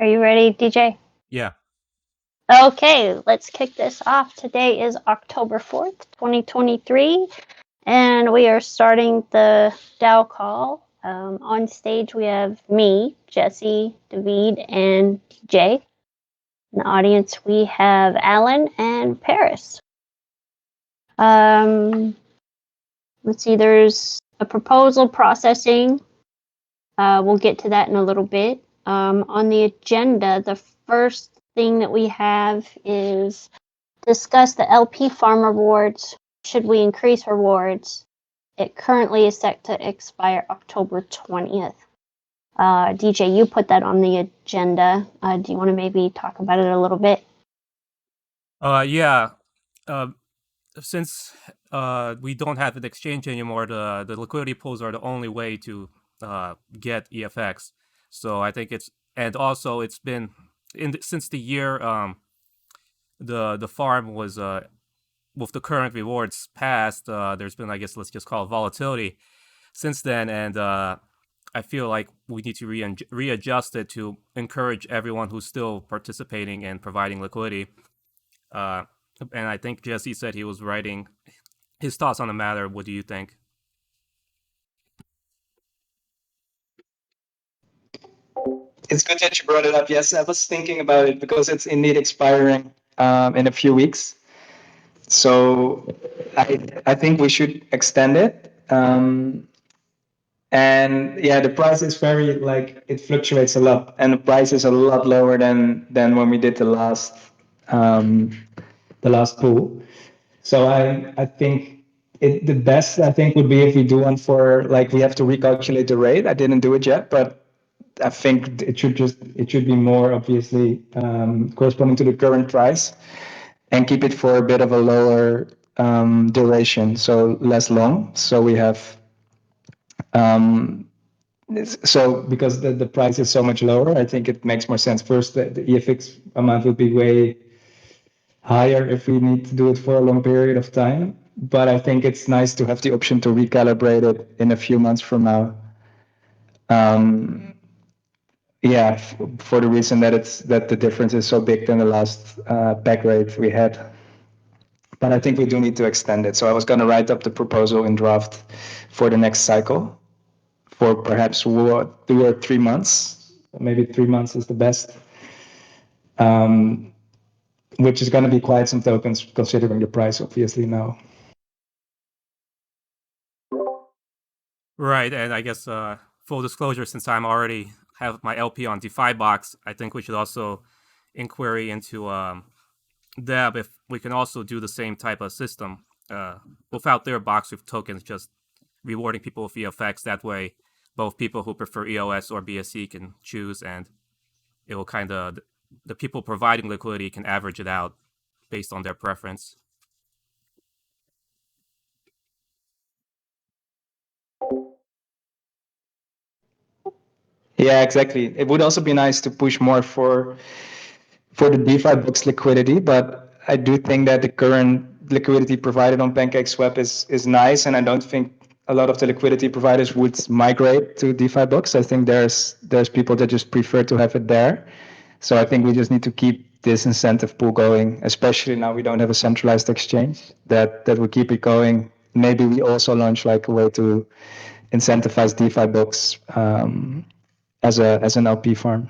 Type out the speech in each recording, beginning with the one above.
Are you ready, DJ? Yeah. Okay, let's kick this off. Today is October 4th, 2023, and we are starting the DAO call. On stage, we have me, Jesse, David, and DJ. In the audience, we have Alan and Paris. Let's see, there's a proposal processing. We'll get to that in a little bit. On the agenda, the first thing that we have is discuss the LP farm rewards. Should we increase rewards? It currently is set to expire October 20th. DJ, you put that on the agenda. Do you want to maybe talk about it a little bit? Yeah. Since we don't have an exchange anymore, the liquidity pools are the only way to get EFX. So I think and also it's been since the year the farm was with the current rewards passed. There's been, I guess, let's just call it volatility since then, and I feel like we need to readjust it to encourage everyone who's still participating and providing liquidity. And I think Jesse said he was writing his thoughts on the matter. What do you think? It's good that you brought it up. Yes, I was thinking about it because it's indeed expiring in a few weeks. So I think we should extend it. And yeah, the price is very it fluctuates a lot, and the price is a lot lower than when we did the last pool. So I think the best I think would be if we do one for we have to recalculate the rate. I didn't do it yet, but I think it should be more obviously corresponding to the current price, and keep it for a bit of a lower duration, so less long. So we have because the price is so much lower, I think it makes more sense. First, the EFX amount would be way higher if we need to do it for a long period of time. But I think it's nice to have the option to recalibrate it in a few months from now. Yeah, for the reason that the difference is so big than the last peg rate we had. But I think we do need to extend it. So I was going to write up the proposal in draft for the next cycle, for perhaps 2 or 3 months. Maybe 3 months is the best, which is going to be quite some tokens considering the price, obviously, now. Right, and I guess full disclosure, since I'm already have my LP on DeFi box, I think we should also inquiry into DAB if we can also do the same type of system without their box with tokens, just rewarding people with EFX. That way, both people who prefer EOS or BSC can choose, and it will kind of the people providing liquidity can average it out based on their preference. Yeah, exactly. It would also be nice to push more for the DeFi box liquidity, but I do think that the current liquidity provided on PancakeSwap is nice, and I don't think a lot of the liquidity providers would migrate to DeFi box. I think there's people that just prefer to have it there. So I think we just need to keep this incentive pool going, especially now we don't have a centralized exchange, that we keep it going. Maybe we also launch a way to incentivize DeFi box as an LP farm.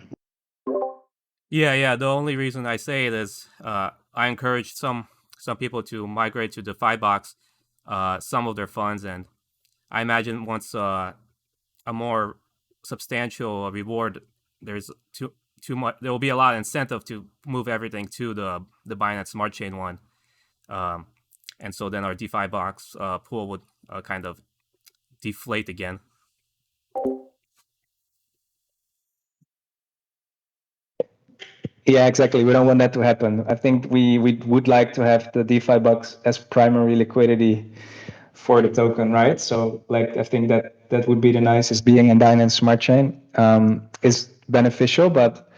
Yeah. The only reason I say it is I encourage some people to migrate to DeFi box, some of their funds, and I imagine once a more substantial reward, there's too much. There will be a lot of incentive to move everything to the Binance Smart Chain one, and so then our DeFi box pool would kind of deflate again. Yeah, exactly. We don't want that to happen. I think we would like to have the DeFi box as primary liquidity for the token, right? So I think that would be the nicest. Being in Binance Smart Chain is beneficial, but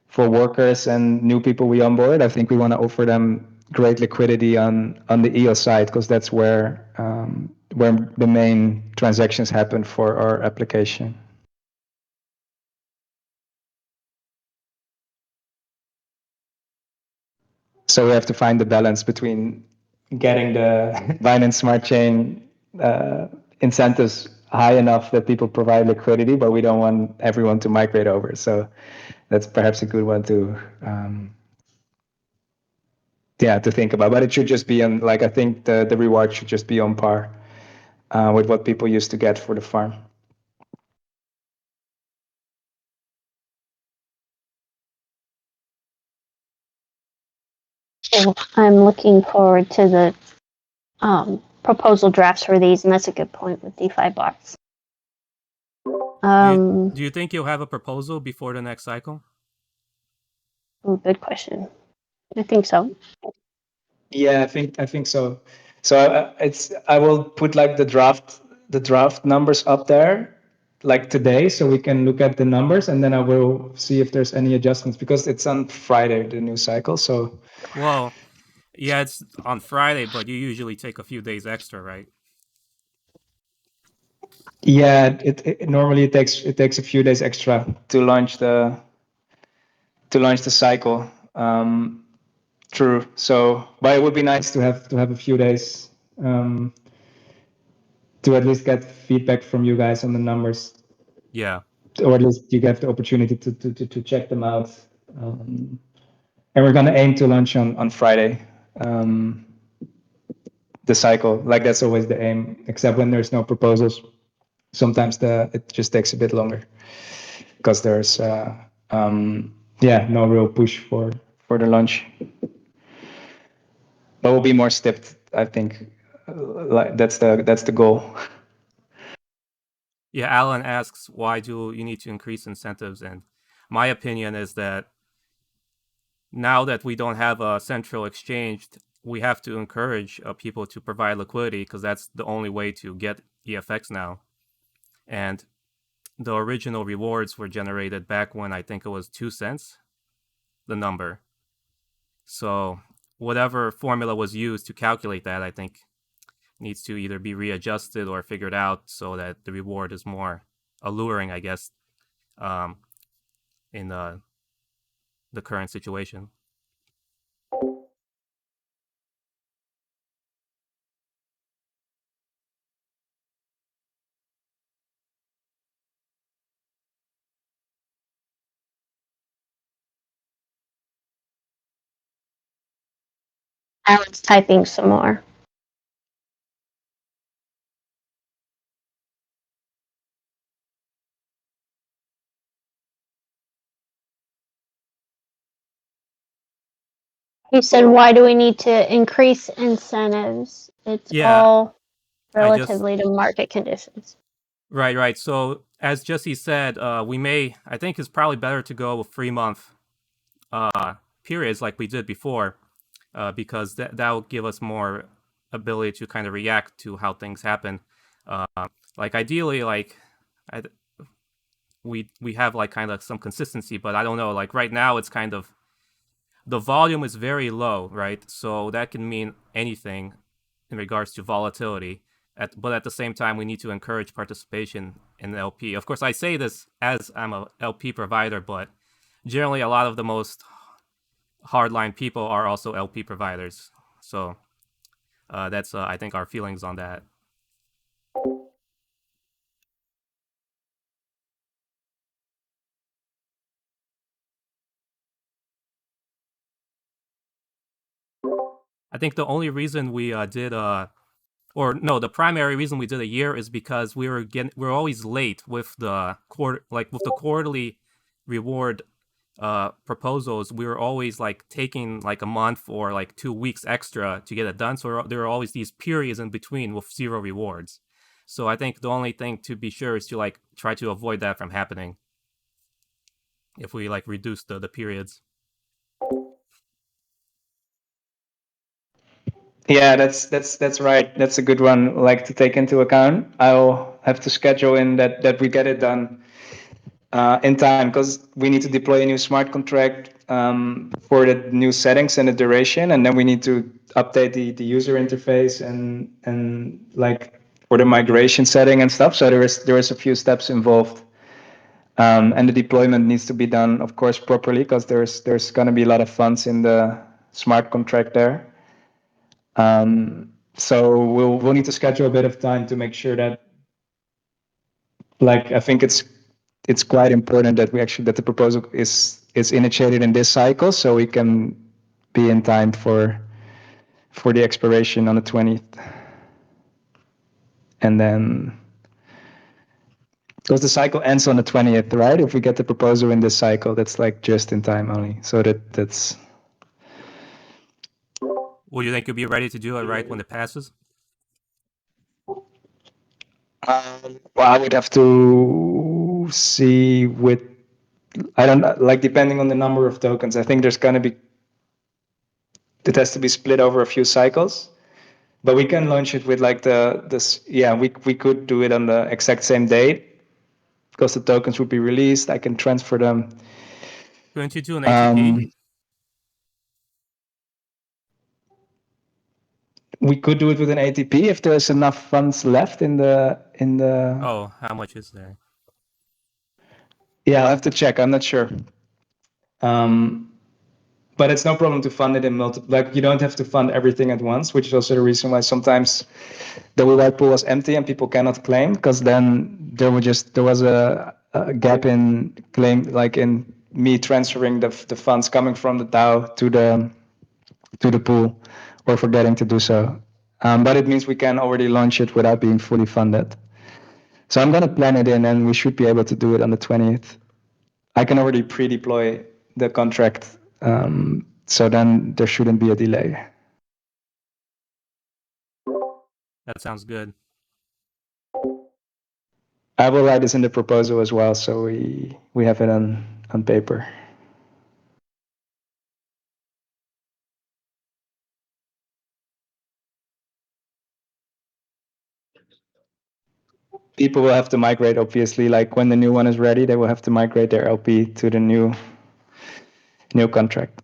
for workers and new people we onboard, I think we want to offer them great liquidity on the EOS side, because that's where the main transactions happen for our application. So we have to find the balance between getting the Binance Smart Chain incentives high enough that people provide liquidity, but we don't want everyone to migrate over. So that's perhaps a good one to to think about. But it should just be on, like, I think the reward should just be on par with what people used to get for the farm. So I'm looking forward to the proposal drafts for these, and that's a good point with DeFi bots. Do you think you'll have a proposal before the next cycle? Good question. I think so. Yeah, I think so. So I will put like the draft numbers up there like today, so we can look at the numbers, and then I will see if there's any adjustments, because it's on Friday, the new cycle. So Well, yeah, it's on Friday, but you usually take a few days extra, right? yeah, it normally it takes a few days extra to launch the cycle. True. So, but it would be nice to have a few days to at least get feedback from you guys on the numbers, Yeah. or at least you get the opportunity to check them out. And we're gonna aim to launch on Friday. The cycle, like, that's always the aim, except when there's no proposals. Sometimes it just takes a bit longer because there's no real push for the launch. But we'll be more stepped, I think. Like, that's the goal. Yeah, Alan asks, why do you need to increase incentives? And my opinion is that now that we don't have a central exchange, we have to encourage people to provide liquidity, because that's the only way to get EFX now. And the original rewards were generated back when I think it was 2 cents, the number. So whatever formula was used to calculate that, I think needs to either be readjusted or figured out so that the reward is more alluring, I guess, in the current situation. Alan's typing some more. He said, why do we need to increase incentives? It's all relatively to market conditions. Right. So as Jesse said, I think it's probably better to go with 3-month periods like we did before, because that will give us more ability to kind of react to how things happen. Like ideally, like we have like kind of some consistency, but I don't know. Like right now, it's kind of the volume is very low, right? So that can mean anything in regards to volatility. But at the same time, we need to encourage participation in the LP. Of course, I say this as I'm a LP provider, but generally, a lot of the most hardline people are also LP providers. So that's I think our feelings on that. I think the only reason we did the primary reason we did a year is because we're always late with the quarterly reward proposals. We were always like taking like a month or like 2 weeks extra to get it done. So there are always these periods in between with 0 rewards. So I think the only thing to be sure is to like try to avoid that from happening if we like reduce the periods. Yeah, that's right. That's a good one, like, to take into account. I'll have to schedule in that we get it done in time, because we need to deploy a new smart contract for the new settings and the duration, and then we need to update the user interface and like for the migration setting and stuff. So there is a few steps involved, and the deployment needs to be done, of course, properly, because there's going to be a lot of funds in the smart contract there. So we'll need to schedule a bit of time to make sure that, like, I think it's quite important that that the proposal is initiated in this cycle, so we can be in time for the expiration on the 20th. And then, because the cycle ends on the 20th, right? If we get the proposal in this cycle, that's like just in time only. So that's. Will you think you'll be ready to do it right when it passes? Well, I would have to see with, I don't know, like, depending on the number of tokens. I think there's going to be, it has to be split over a few cycles. But we can launch it with like this. Yeah, we could do it on the exact same date because the tokens would be released. I can transfer them. Couldn't you do an ATP? We could do it with an ATP if there's enough funds left in the. Oh, how much is there? Yeah, I'll have to check. I'm not sure. But it's no problem to fund it in multiple. Like, you don't have to fund everything at once, which is also the reason why sometimes the reward pool was empty and people cannot claim, because then there was a gap in claim, like in me transferring the funds coming from the DAO to the pool, or forgetting to do so. But it means we can already launch it without being fully funded. So I'm gonna plan it in, and we should be able to do it on the 20th. I can already pre-deploy the contract, so then there shouldn't be a delay. That sounds good. I will write this in the proposal as well, so we have it on paper. People will have to migrate, obviously. Like, when the new one is ready, they will have to migrate their LP to the new contract.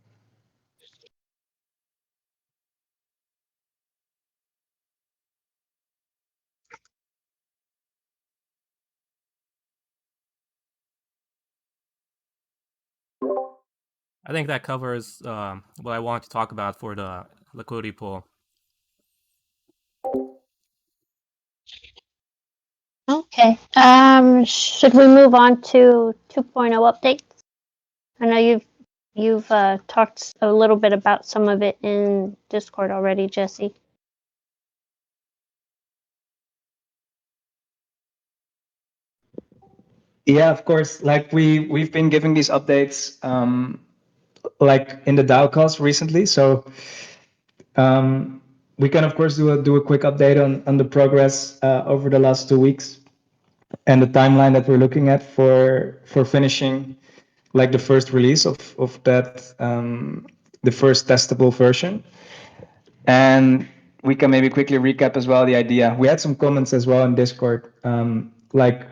I think that covers what I want to talk about for the liquidity pool. Okay. Should we move on to 2.0 updates? I know you've talked a little bit about some of it in Discord already, Jesse. Yeah, of course. Like, we've been giving these updates, like in the DAO calls recently. So we can of course do a quick update on the progress over the last 2 weeks, and the timeline that we're looking at for finishing, like, the first release of that, the first testable version. And we can maybe quickly recap as well the idea. We had some comments as well in Discord, like,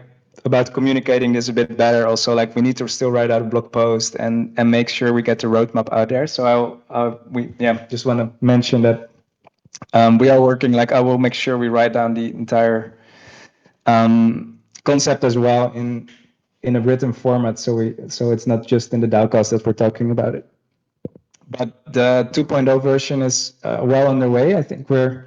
about communicating this a bit better. Also, like, we need to still write out a blog post and make sure we get the roadmap out there. So we just want to mention that we are working. Like, I will make sure we write down the entire concept as well in a written format, so it's not just in the DAOcast that we're talking about it. But the 2.0 version is well underway. I think we're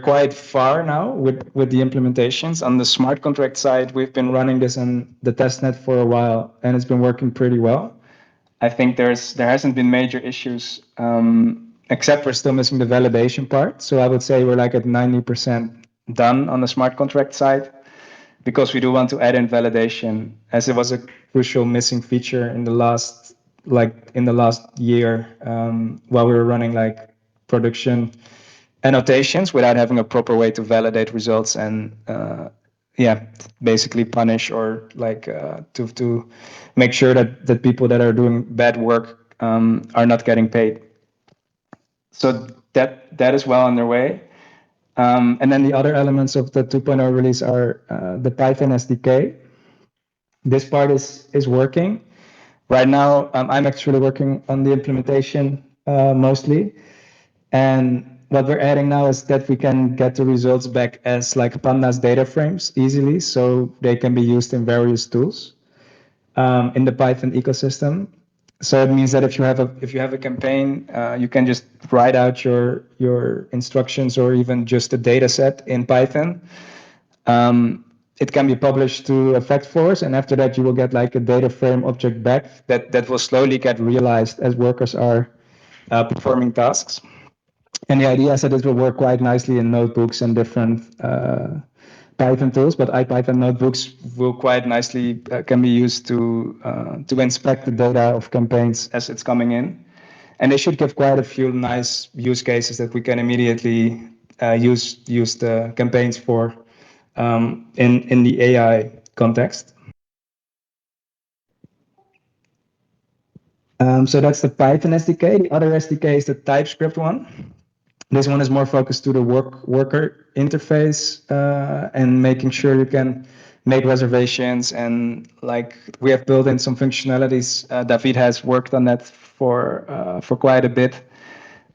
quite far now with the implementations. On the smart contract side, we've been running this on the testnet for a while, and it's been working pretty well. I think there hasn't been major issues, except for still missing the validation part. So I would say we're like at 90% done on the smart contract side, because we do want to add in validation, as it was a crucial missing feature in the last year, while we were running like production annotations without having a proper way to validate results and basically punish, or like to make sure that people that are doing bad work are not getting paid. So that is well underway. And then the other elements of the 2.0 release are the Python SDK. This part is working. Right now, I'm actually working on the implementation mostly. And what we're adding now is that we can get the results back as like pandas data frames easily, so they can be used in various tools in the Python ecosystem. So it means that if you have a campaign, you can just write out your instructions or even just a data set in Python. It can be published to effect force, and after that you will get like a data frame object back that will slowly get realized as workers are performing tasks. And the idea is that it will work quite nicely in notebooks and different Python tools, but IPython notebooks will quite nicely can be used to inspect the data of campaigns as it's coming in, and they should give quite a few nice use cases that we can immediately use the campaigns for in the AI context. So that's the Python SDK. The other SDK is the TypeScript one. This one is more focused to the worker interface and making sure you can make reservations, and like we have built in some functionalities. David has worked on that for quite a bit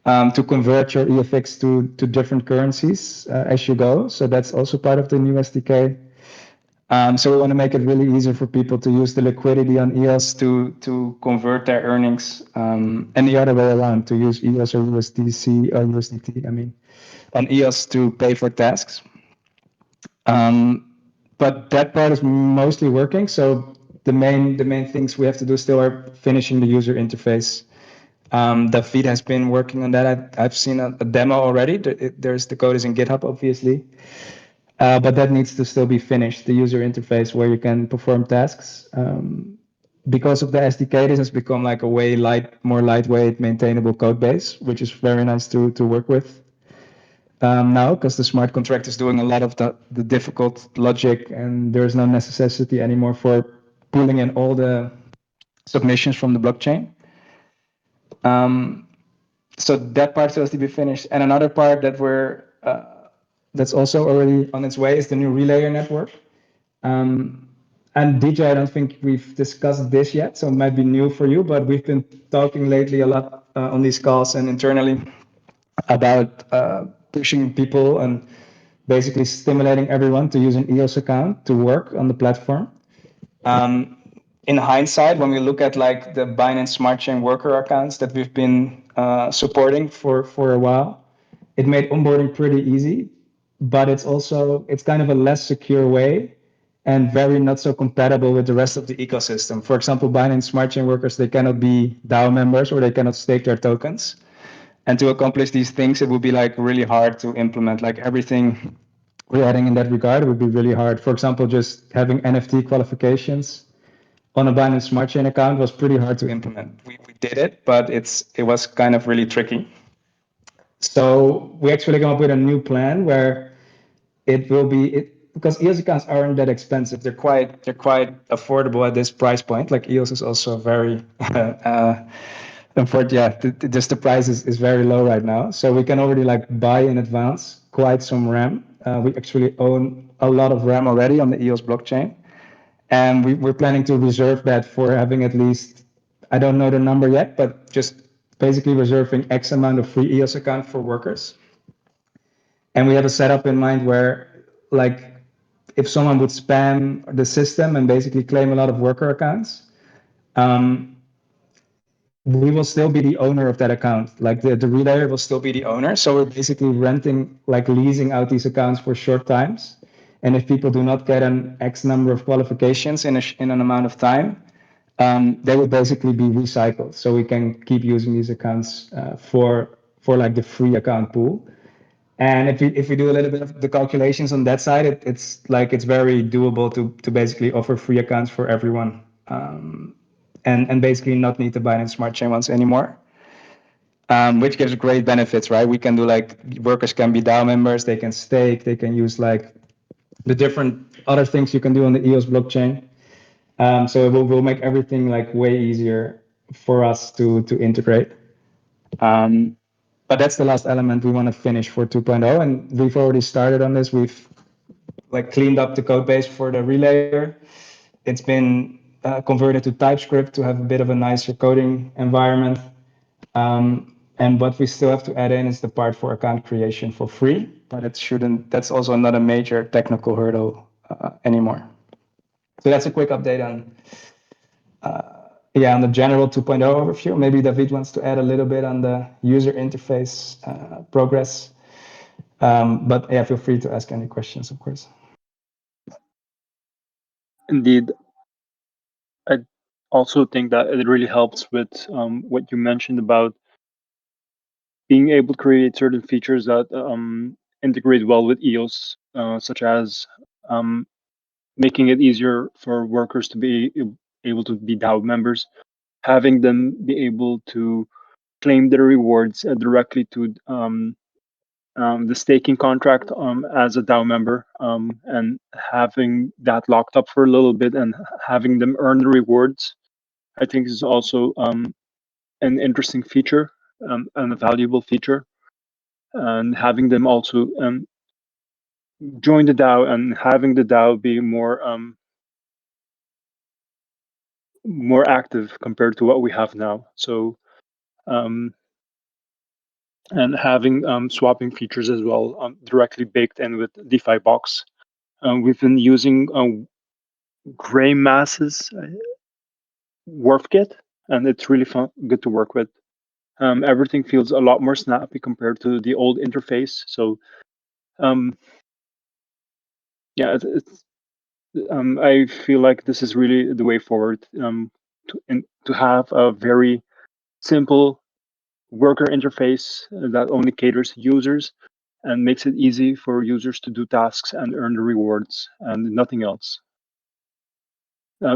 to convert your EFX to different currencies as you go. So that's also part of the new SDK. So we want to make it really easy for people to use the liquidity on EOS to convert their earnings, and the other way around, to use EOS or USDC or USDT, I mean, on EOS to pay for tasks. But that part is mostly working. So the main things we have to do still are finishing the user interface. David has been working on that. I've seen a demo already. There's the code is in GitHub, obviously. But that needs to still be finished, the user interface where you can perform tasks. Because of the SDK, this has become like a more lightweight, maintainable code base, which is very nice to work with now, because the smart contract is doing a lot of the difficult logic, and there's no necessity anymore for pulling in all the submissions from the blockchain. So that part still has to be finished. And another part that's also already on its way is the new relayer network. And DJ, I don't think we've discussed this yet, so it might be new for you, but we've been talking lately a lot on these calls and internally about pushing people and basically stimulating everyone to use an EOS account to work on the platform. In hindsight, when we look at like the Binance Smart Chain worker accounts that we've been supporting for a while, it made onboarding pretty easy, but it's kind of a less secure way and very not so compatible with the rest of the ecosystem. For example, Binance Smart Chain workers, they cannot be DAO members or they cannot stake their tokens. And to accomplish these things, it would be like really hard to implement. Like everything we're adding in that regard would be really hard. For example, just having NFT qualifications on a Binance Smart Chain account was pretty hard to implement. We did it, but it was kind of really tricky. So we actually came up with a new plan where it will be because EOS accounts aren't that expensive. They're quite affordable at this price point. Like EOS is also very unfortunately, yeah, just the price is very low right now. So we can already like buy in advance quite some RAM. We actually own a lot of RAM already on the EOS blockchain. And we're planning to reserve that for having at least, I don't know the number yet, but just basically reserving X amount of free EOS account for workers. And we have a setup in mind where, like, if someone would spam the system and basically claim a lot of worker accounts, we will still be the owner of that account. Like the relayer will still be the owner. So we're basically renting, like leasing out these accounts for short times. And if people do not get an X number of qualifications in an amount of time, they will basically be recycled. So we can keep using these accounts for like the free account pool. And if we do a little bit of the calculations on that side, it's very doable to basically offer free accounts for everyone, and basically not need to buy in smart chain ones anymore, which gives great benefits, right? We can do like workers can be DAO members, they can stake, they can use like the different other things you can do on the EOS blockchain. So it will make everything like way easier for us to integrate. But that's the last element we want to finish for 2.0, and we've already started on this. We've like cleaned up the code base for the relayer. It's been converted to TypeScript to have a bit of a nicer coding environment. And what we still have to add in is the part for account creation for free, but that's also not a major technical hurdle anymore. So that's a quick update yeah, on the general 2.0 overview. Maybe David wants to add a little bit on the user interface progress. But yeah, feel free to ask any questions, of course. Indeed, I also think that it really helps with what you mentioned about being able to create certain features that integrate well with EOS, such as making it easier for workers to be able to be DAO members, having them be able to claim their rewards directly to the staking contract as a DAO member, and having that locked up for a little bit and having them earn the rewards, I think is also an interesting feature and a valuable feature. And having them also join the DAO and having the DAO be more active compared to what we have now. So and having swapping features as well directly baked in with DeFi box. We've been using Gray Masses Wharf Kit, and it's really fun, good to work with. Everything feels a lot more snappy compared to the old interface. So yeah, I feel like this is really the way forward to have a very simple worker interface that only caters to users and makes it easy for users to do tasks and earn the rewards and nothing else.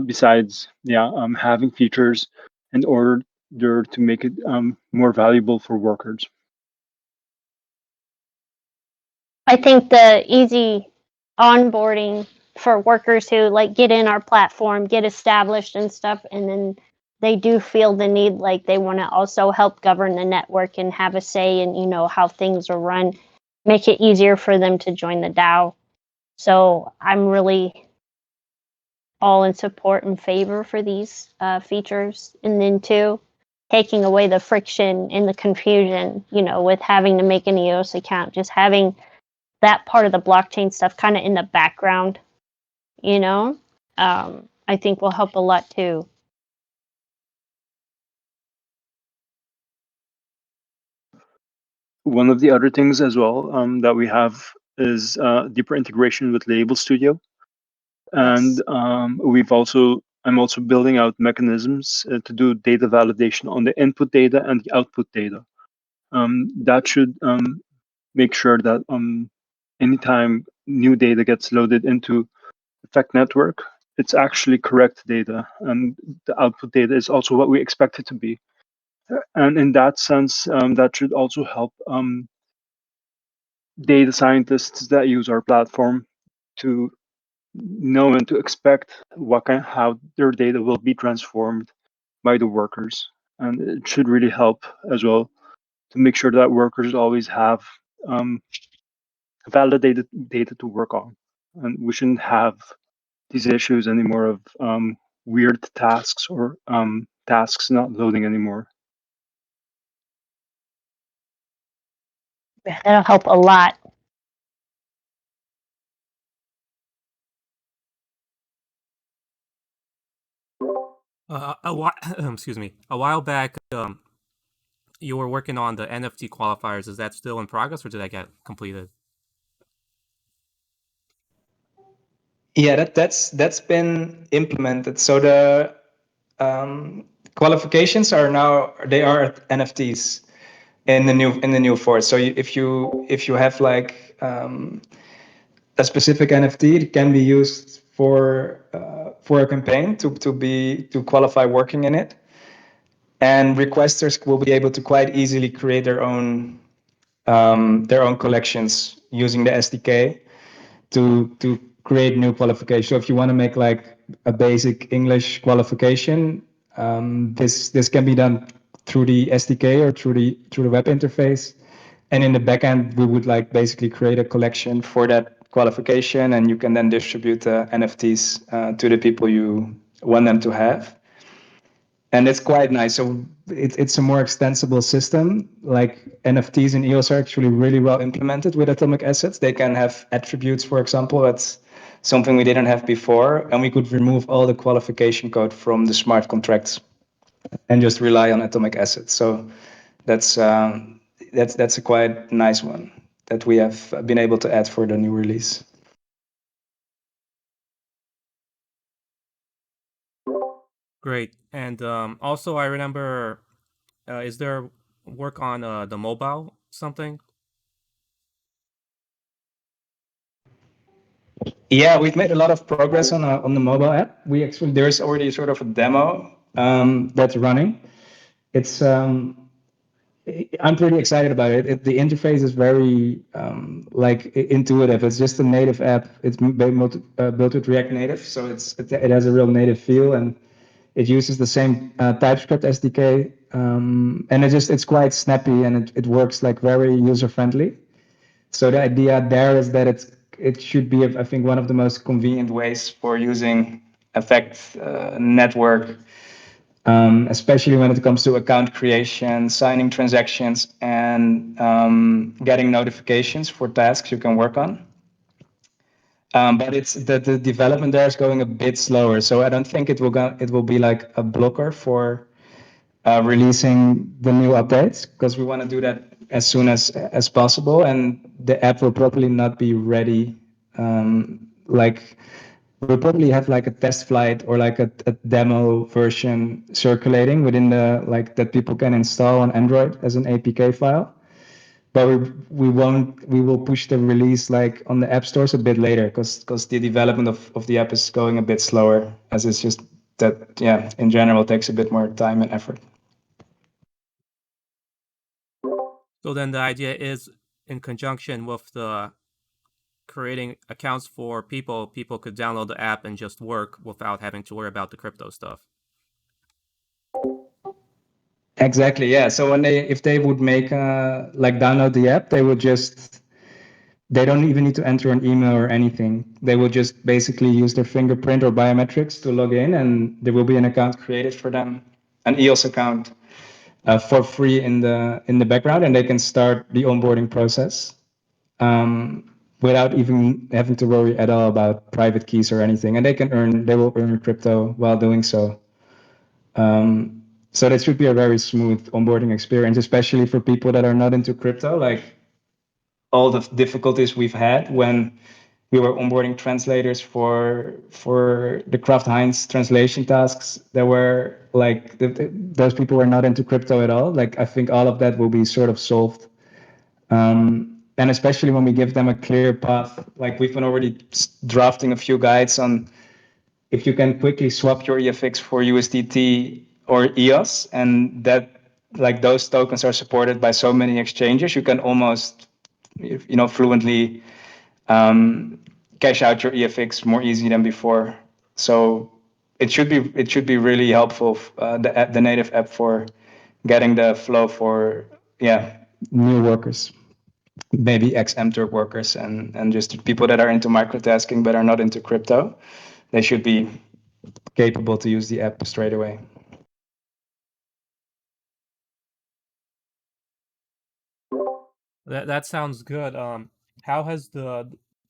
Besides, having features in order to make it more valuable for workers. I think the easy onboarding for workers who like get in our platform, get established and stuff, and then they do feel the need, like they want to also help govern the network and have a say in, you know, how things are run, make it easier for them to join the DAO. So I'm really all in support and favor for these features. And then too, taking away the friction and the confusion, you know, with having to make an EOS account, just having that part of the blockchain stuff kind of in the background, you know, I think will help a lot too. One of the other things as well that we have is deeper integration with Label Studio, and I'm also building out mechanisms to do data validation on the input data and the output data. That should make sure that anytime new data gets loaded into Effect Network, it's actually correct data, and the output data is also what we expect it to be. And in that sense, that should also help data scientists that use our platform to know and to expect how their data will be transformed by the workers. And it should really help as well to make sure that workers always have validated data to work on. And we shouldn't have these issues anymore of weird tasks or tasks not loading anymore. That'll help a lot. Excuse me. A while back, you were working on the NFT qualifiers. Is that still in progress, or did that get completed? Yeah, that's been implemented. So the qualifications are now NFTs in the new force. So if you have like a specific NFT, it can be used for a campaign to qualify working in it, and requesters will be able to quite easily create their own collections using the SDK to create new qualifications. So if you want to make like a basic English qualification, this can be done through the SDK or through the web interface. And in the backend, we would like basically create a collection for that qualification, and you can then distribute the NFTs to the people you want them to have. And it's quite nice. So it's a more extensible system. Like NFTs in EOS are actually really well implemented with atomic assets. They can have attributes, for example. That's something we didn't have before. And we could remove all the qualification code from the smart contracts and just rely on atomic acid. So that's a quite nice one that we have been able to add for the new release. Great. And also, I remember, is there work on the mobile something? Yeah, we've made a lot of progress on the mobile app. We actually there's already sort of a demo that's running. It's I'm pretty excited about it. The interface is very intuitive. It's just a native app. It's built with React Native, so it has a real native feel, and it uses the same TypeScript SDK, and it's quite snappy, and it works like very user friendly. So the idea there is that it should be, I think, one of the most convenient ways for using Effect network, especially when it comes to account creation, signing transactions, and getting notifications for tasks you can work on. But it's the development there is going a bit slower, so I don't think it will be like a blocker for releasing the new updates, because we want to do that as soon as possible, and the app will probably not be ready. Like we'll probably have like a test flight or like a demo version circulating within the like that people can install on Android as an APK file. But we will push the release like on the app stores a bit later, because the development of the app is going a bit slower, as it's just that, yeah, in general takes a bit more time and effort. So then the idea is, in conjunction with the creating accounts for people could download the app and just work without having to worry about the crypto stuff. Exactly, yeah. So if they would make like download the app, they don't even need to enter an email or anything. They will just basically use their fingerprint or biometrics to log in, and there will be an account created for them, an EOS account, for free in the background, and they can start the onboarding process without even having to worry at all about private keys or anything. And they will earn crypto while doing so. So that should be a very smooth onboarding experience, especially for people that are not into crypto. Like all the difficulties we've had when we were onboarding translators for the Kraft Heinz translation tasks that were like those people were not into crypto at all. Like I think all of that will be sort of solved. And especially when we give them a clear path, like we've been already drafting a few guides on if you can quickly swap your EFX for USDT or EOS, and that like those tokens are supported by so many exchanges, you can almost fluently cash out your EFX more easy than before. So it should be really helpful, the native app, for getting the flow for new workers, maybe ex-MTurk workers, and just people that are into microtasking but are not into crypto. They should be capable to use the app straight away. That sounds good. How has the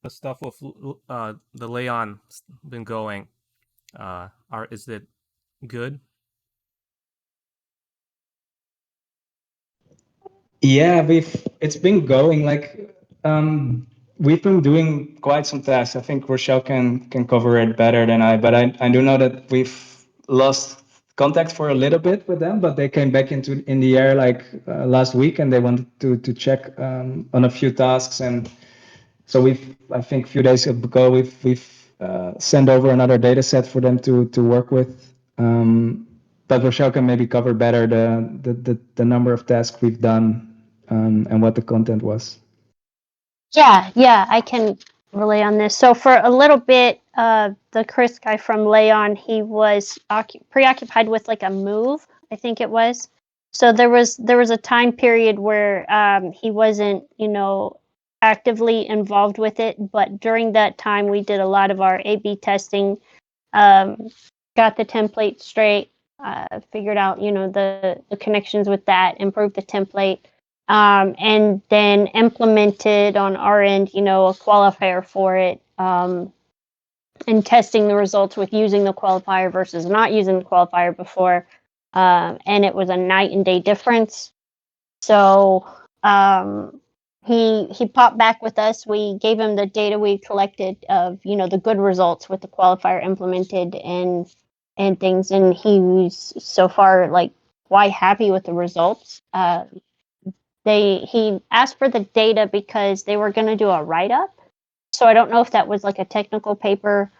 stuff with the Leon been going? Is it good? Yeah, it's been going like we've been doing quite some tasks. I think Rochelle can cover it better than I, but I do know that we've lost contact for a little bit with them, but they came back in the air like last week, and they wanted to check on a few tasks. And so I think a few days ago we've sent over another data set for them to work with. But Rochelle can maybe cover better the number of tasks we've done, and what the content was. Yeah, I can relay on this. So for a little bit, the Chris guy from Leon, he was preoccupied with like a move, I think it was. So there was a time period where he wasn't, actively involved with it. But during that time, we did a lot of our A/B testing, got the template straight, figured out, the connections with that, improved the template. And then implemented on our end, a qualifier for it, and testing the results with using the qualifier versus not using the qualifier before and it was a night and day difference. So he popped back with us. We gave him the data we collected of the good results with the qualifier implemented and things, and he was so far like quite happy with the results. He asked for the data because they were going to do a write up. So I don't know if that was like a technical paper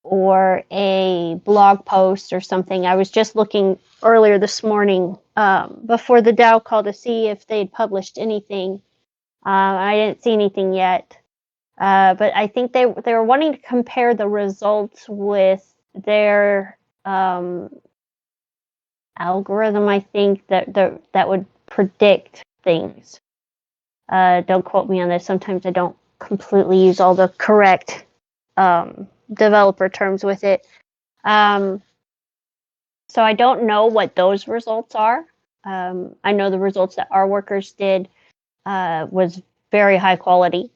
or a blog post or something. I was just looking earlier this morning before the DAO call to see if they'd published anything. I didn't see anything yet, but I think they were wanting to compare the results with their algorithm. I think that would predict things. Don't quote me on this. Sometimes I don't completely use all the correct developer terms with it. So I don't know what those results are. I know the results that our workers did was very high quality.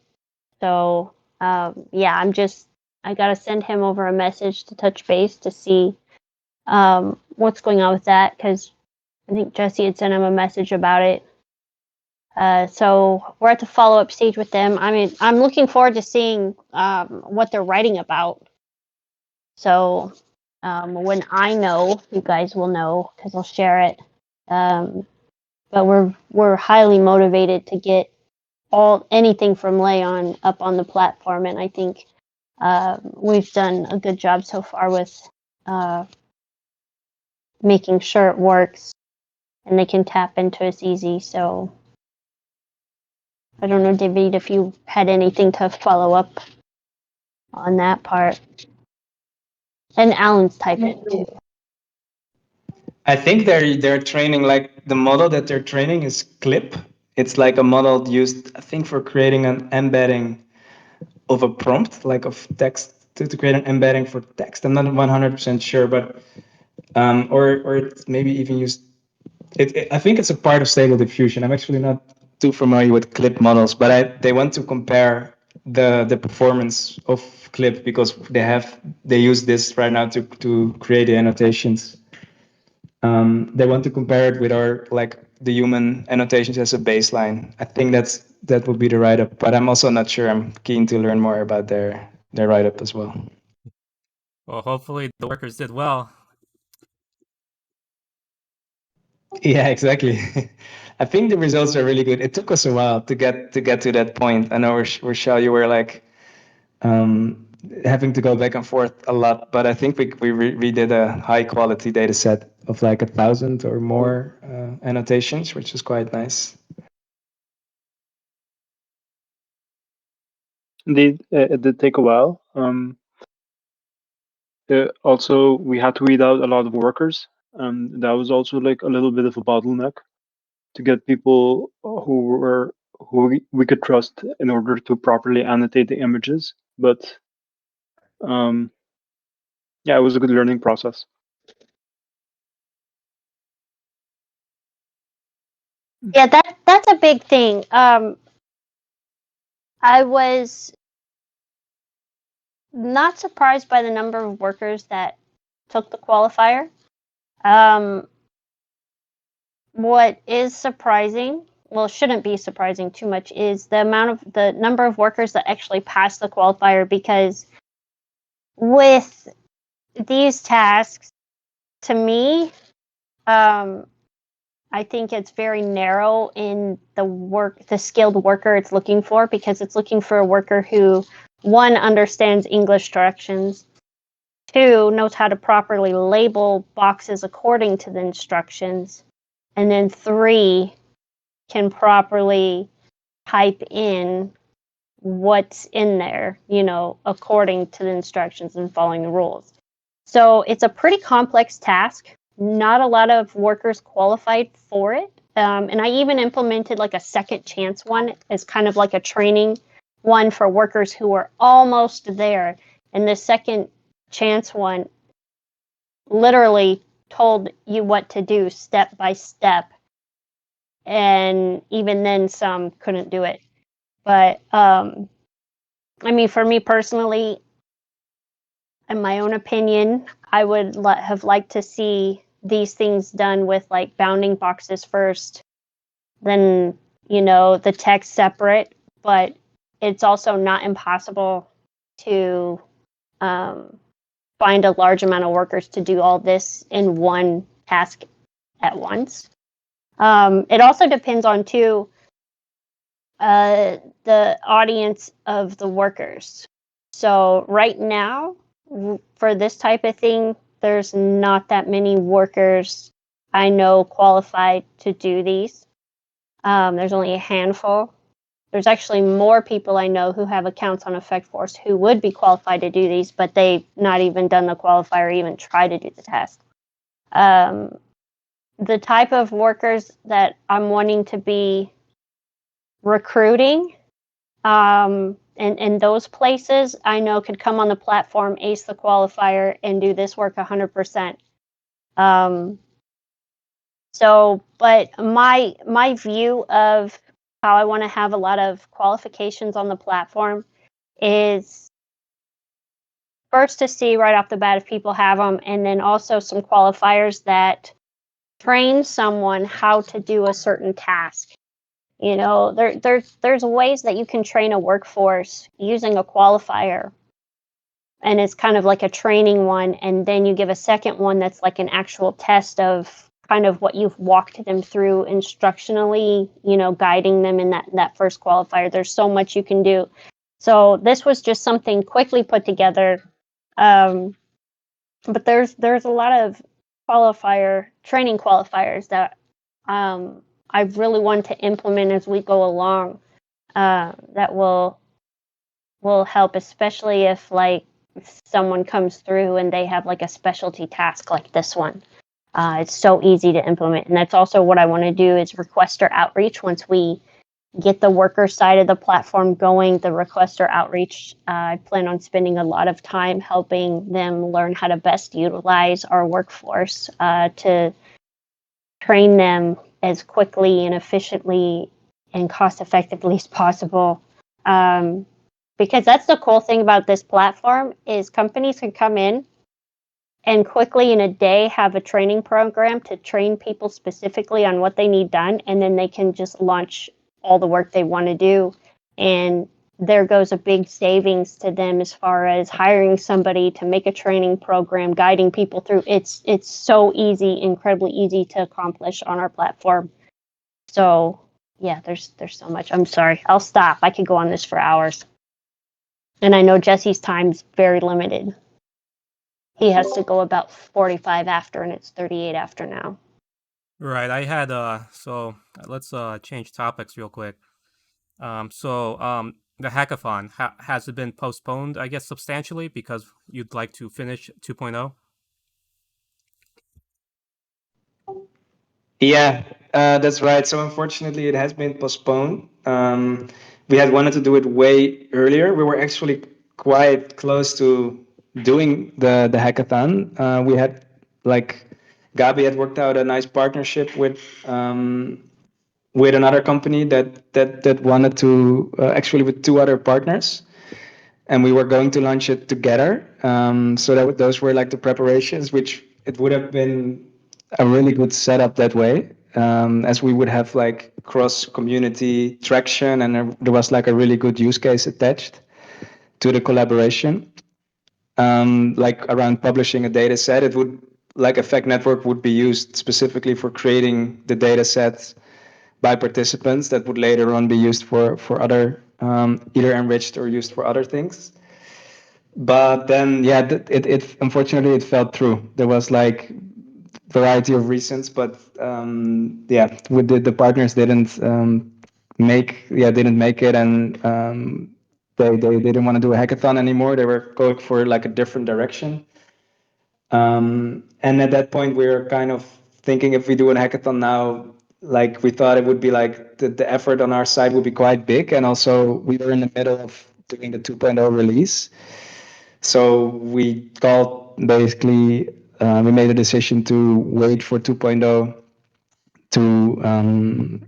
So yeah, I got to send him over a message to touch base to see what's going on with that, because I think Jesse had sent him a message about it. So we're at the follow-up stage with them. I mean, I'm looking forward to seeing what they're writing about. So when I know, you guys will know because I'll share it. But we're highly motivated to get anything from Leon up on the platform, and I think we've done a good job so far with making sure it works and they can tap into us easy. So I don't know, David, if you had anything to follow up on that part. And Alan's typing too. I think they're training, like the model that they're training is Clip. It's like a model used, I think, for creating an embedding of a prompt, like of text to create an embedding for text. I'm not 100% sure, but or it's maybe even used. I think it's a part of Stable Diffusion. I'm actually not too familiar with Clip models, but they want to compare the performance of Clip because they use this right now to create the annotations. They want to compare it with the human annotations as a baseline. I think that would be the write up, but I'm also not sure. I'm keen to learn more about their write up as well. Well, hopefully the workers did well. Yeah, exactly. I think the results are really good. It took us a while to get to that point. I know, Rochelle, you were like having to go back and forth a lot, but I think we did a high quality data set of like 1,000 or more annotations, which is quite nice. Indeed, it did take a while. Also, we had to weed out a lot of workers, and that was also like a little bit of a bottleneck to get people who we could trust in order to properly annotate the images. But yeah, it was a good learning process. Yeah, that's a big thing. I was not surprised by the number of workers that took the qualifier. What is surprising, well, shouldn't be surprising too much, is the number of workers that actually passed the qualifier, because with these tasks, to me, I think it's very narrow in the skilled worker it's looking for, because it's looking for a worker who, one, understands English directions, two, knows how to properly label boxes according to the instructions, and then three, can properly type in what's in there, according to the instructions and following the rules. So it's a pretty complex task. Not a lot of workers qualified for it. And I even implemented like a second chance one as kind of like a training one for workers who were almost there. And the second chance one literally told you what to do step by step. And even then, some couldn't do it. But I mean, for me personally, in my own opinion, I would have liked to see these things done with like bounding boxes first, then, you know, the text separate, but it's also not impossible to find a large amount of workers to do all this in one task at once. It also depends on, too, the audience of the workers. So right now, for this type of thing, there's not that many workers I know qualified to do these. There's only a handful. There's actually more people I know who have accounts on EffectForce who would be qualified to do these, but they've not even done the qualifier or even tried to do the task. The type of workers that I'm wanting to be recruiting and those places I know could come on the platform, ace the qualifier, and do this work 100%. So, but my view of how I want to have a lot of qualifications on the platform is first to see right off the bat if people have them, and then also some qualifiers that train someone how to do a certain task. You know, there's ways that you can train a workforce using a qualifier, and it's kind of like a training one, and then you give a second one that's like an actual test of kind of what you've walked them through instructionally, you know, guiding them in that first qualifier. There's so much you can do. So this was just something quickly put together. But there's a lot of training qualifiers that I really want to implement as we go along, that will help, especially if like someone comes through and they have like a specialty task like this one. It's so easy to implement. And that's also what I want to do is requester outreach. Once we get the worker side of the platform going, the requester outreach, I plan on spending a lot of time helping them learn how to best utilize our workforce, to train them as quickly and efficiently and cost effectively as possible. Because that's the cool thing about this platform is companies can come in and quickly in a day have a training program to train people specifically on what they need done, and then they can just launch all the work they want to do. And there goes a big savings to them as far as hiring somebody to make a training program, guiding people through. It's so easy, incredibly easy to accomplish on our platform. So yeah, there's so much. I'm sorry, I'll stop. I could go on this for hours. And I know Jesse's time's very limited. He has to go about 45 after, and it's 38 after now. Right. I had so let's change topics real quick. The hackathon, has it been postponed, I guess, substantially because you'd like to finish 2.0? Yeah, that's right. So unfortunately, it has been postponed. We had wanted to do it way earlier. We were actually quite close to doing the hackathon. We had like Gabi had worked out a nice partnership with another company that wanted to actually with two other partners, and we were going to launch it together. So those were like the preparations, which it would have been a really good setup that way, as we would have like cross community traction, and there was like a really good use case attached to the collaboration. Like around publishing a data set, it would like Effect Network would be used specifically for creating the data sets by participants that would later on be used for other either enriched or used for other things. But then yeah, it unfortunately it fell through. There was like variety of reasons, but yeah, with the partners didn't didn't make it, and they didn't want to do a hackathon anymore. They were going for like a different direction. And at that point, we were kind of thinking if we do a hackathon now, like we thought it would be like the effort on our side would be quite big. And also, we were in the middle of doing the 2.0 release. So we called basically, we made a decision to wait for 2.0 to,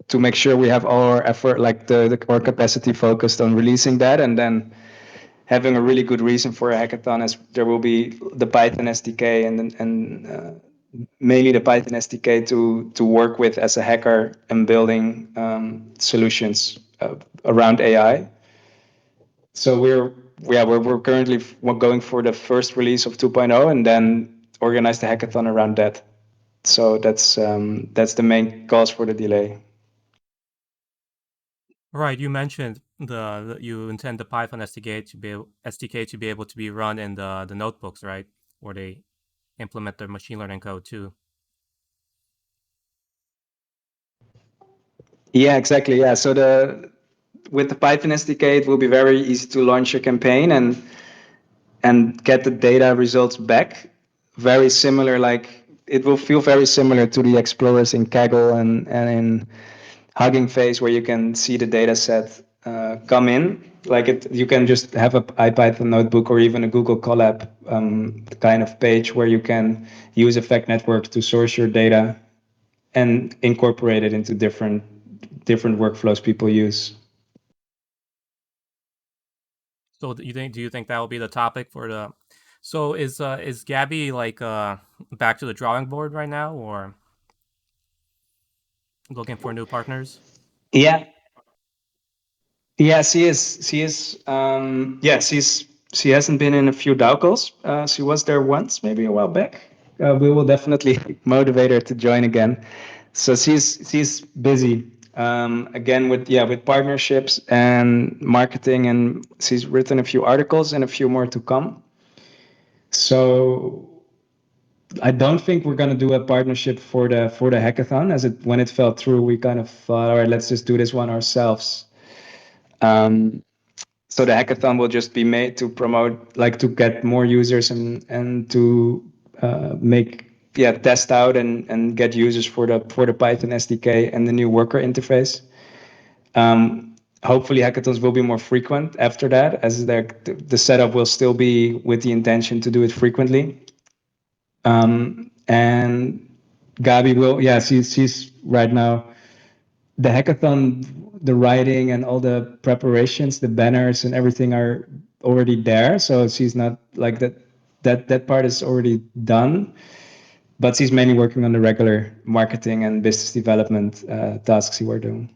to make sure we have all our effort, like our capacity focused on releasing that, and then having a really good reason for a hackathon, as there will be the Python SDK and mainly the Python SDK to work with as a hacker and building solutions around AI. So we're currently going for the first release of 2.0 and then organize the hackathon around that. So that's the main cause for the delay. Right, you mentioned you intend the Python SDK to be able to be run in the notebooks, right? Where they implement their machine learning code too. Yeah, exactly. Yeah. So with the Python SDK, it will be very easy to launch a campaign and get the data results back. Very similar, like it will feel very similar to the explorers in Kaggle and in Hugging Face, where you can see the data set come in. Like you can just have a IPython notebook or even a Google Colab kind of page where you can use Effect Network to source your data and incorporate it into different workflows people use. So do you think that will be the topic for the? So is Gabby like back to the drawing board right now, or looking for new partners? Yeah, yeah, she is. Yeah, she hasn't been in a few DAO calls. She was there once, maybe a while back. We will definitely motivate her to join again. So she's busy again with partnerships and marketing, and she's written a few articles and a few more to come. So I don't think we're gonna do a partnership for the hackathon. When it fell through, we kind of thought, all right, let's just do this one ourselves. Um, so the hackathon will just be made to promote, like to get more users and to make test out and get users for the Python SDK and the new worker interface. Hopefully hackathons will be more frequent after that, as the setup will still be with the intention to do it frequently. And Gabi will, she's right now the hackathon, the writing and all the preparations, the banners and everything are already there. So she's not like that. That part is already done, but she's mainly working on the regular marketing and business development tasks you were doing.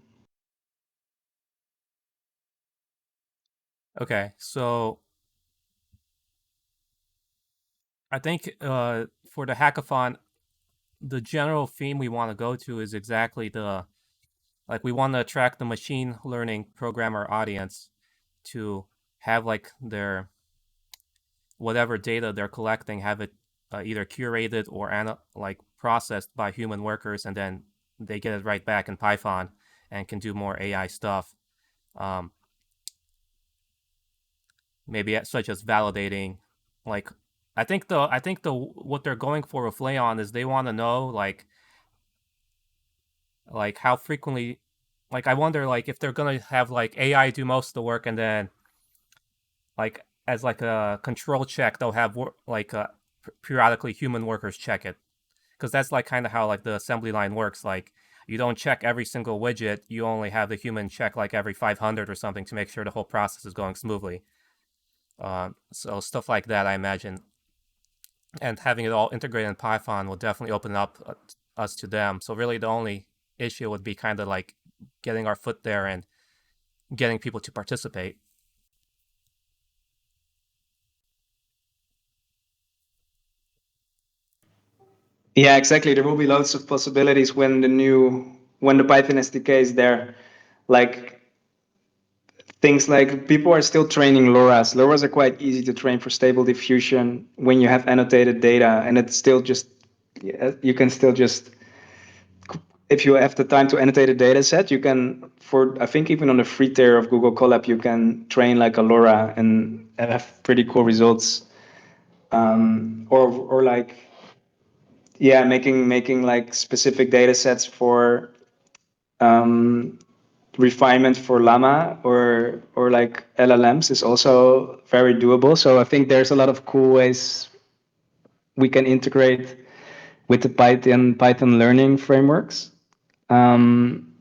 Okay, so I think for the hackathon, the general theme we want to go to is exactly we want to attract the machine learning programmer audience to have like their whatever data they're collecting, have it either curated or processed by human workers, and then they get it right back in Python and can do more AI stuff. Um, maybe such as validating, like I think the what they're going for with Leon is they want to know like how frequently, like I wonder like if they're gonna have like AI do most of the work and then like as like a control check they'll have periodically human workers check it, because that's like kind of how like the assembly line works. Like you don't check every single widget, you only have the human check like every 500 or something to make sure the whole process is going smoothly. So stuff like that, I imagine, and having it all integrated in Python will definitely open up us to them. So really, the only issue would be kind of like getting our foot there and getting people to participate. Yeah, exactly. There will be loads of possibilities when the Python SDK is there. Like things like people are still training LoRa's. LoRa's are quite easy to train for stable diffusion when you have annotated data, and it's still just you can still just if you have the time to annotate a data set, you can for I think even on the free tier of Google Colab you can train like a LoRa and have pretty cool results. Or like making like specific data sets for um, refinement for llama or like LLMs is also very doable. So I think there's a lot of cool ways we can integrate with the Python learning frameworks. Um,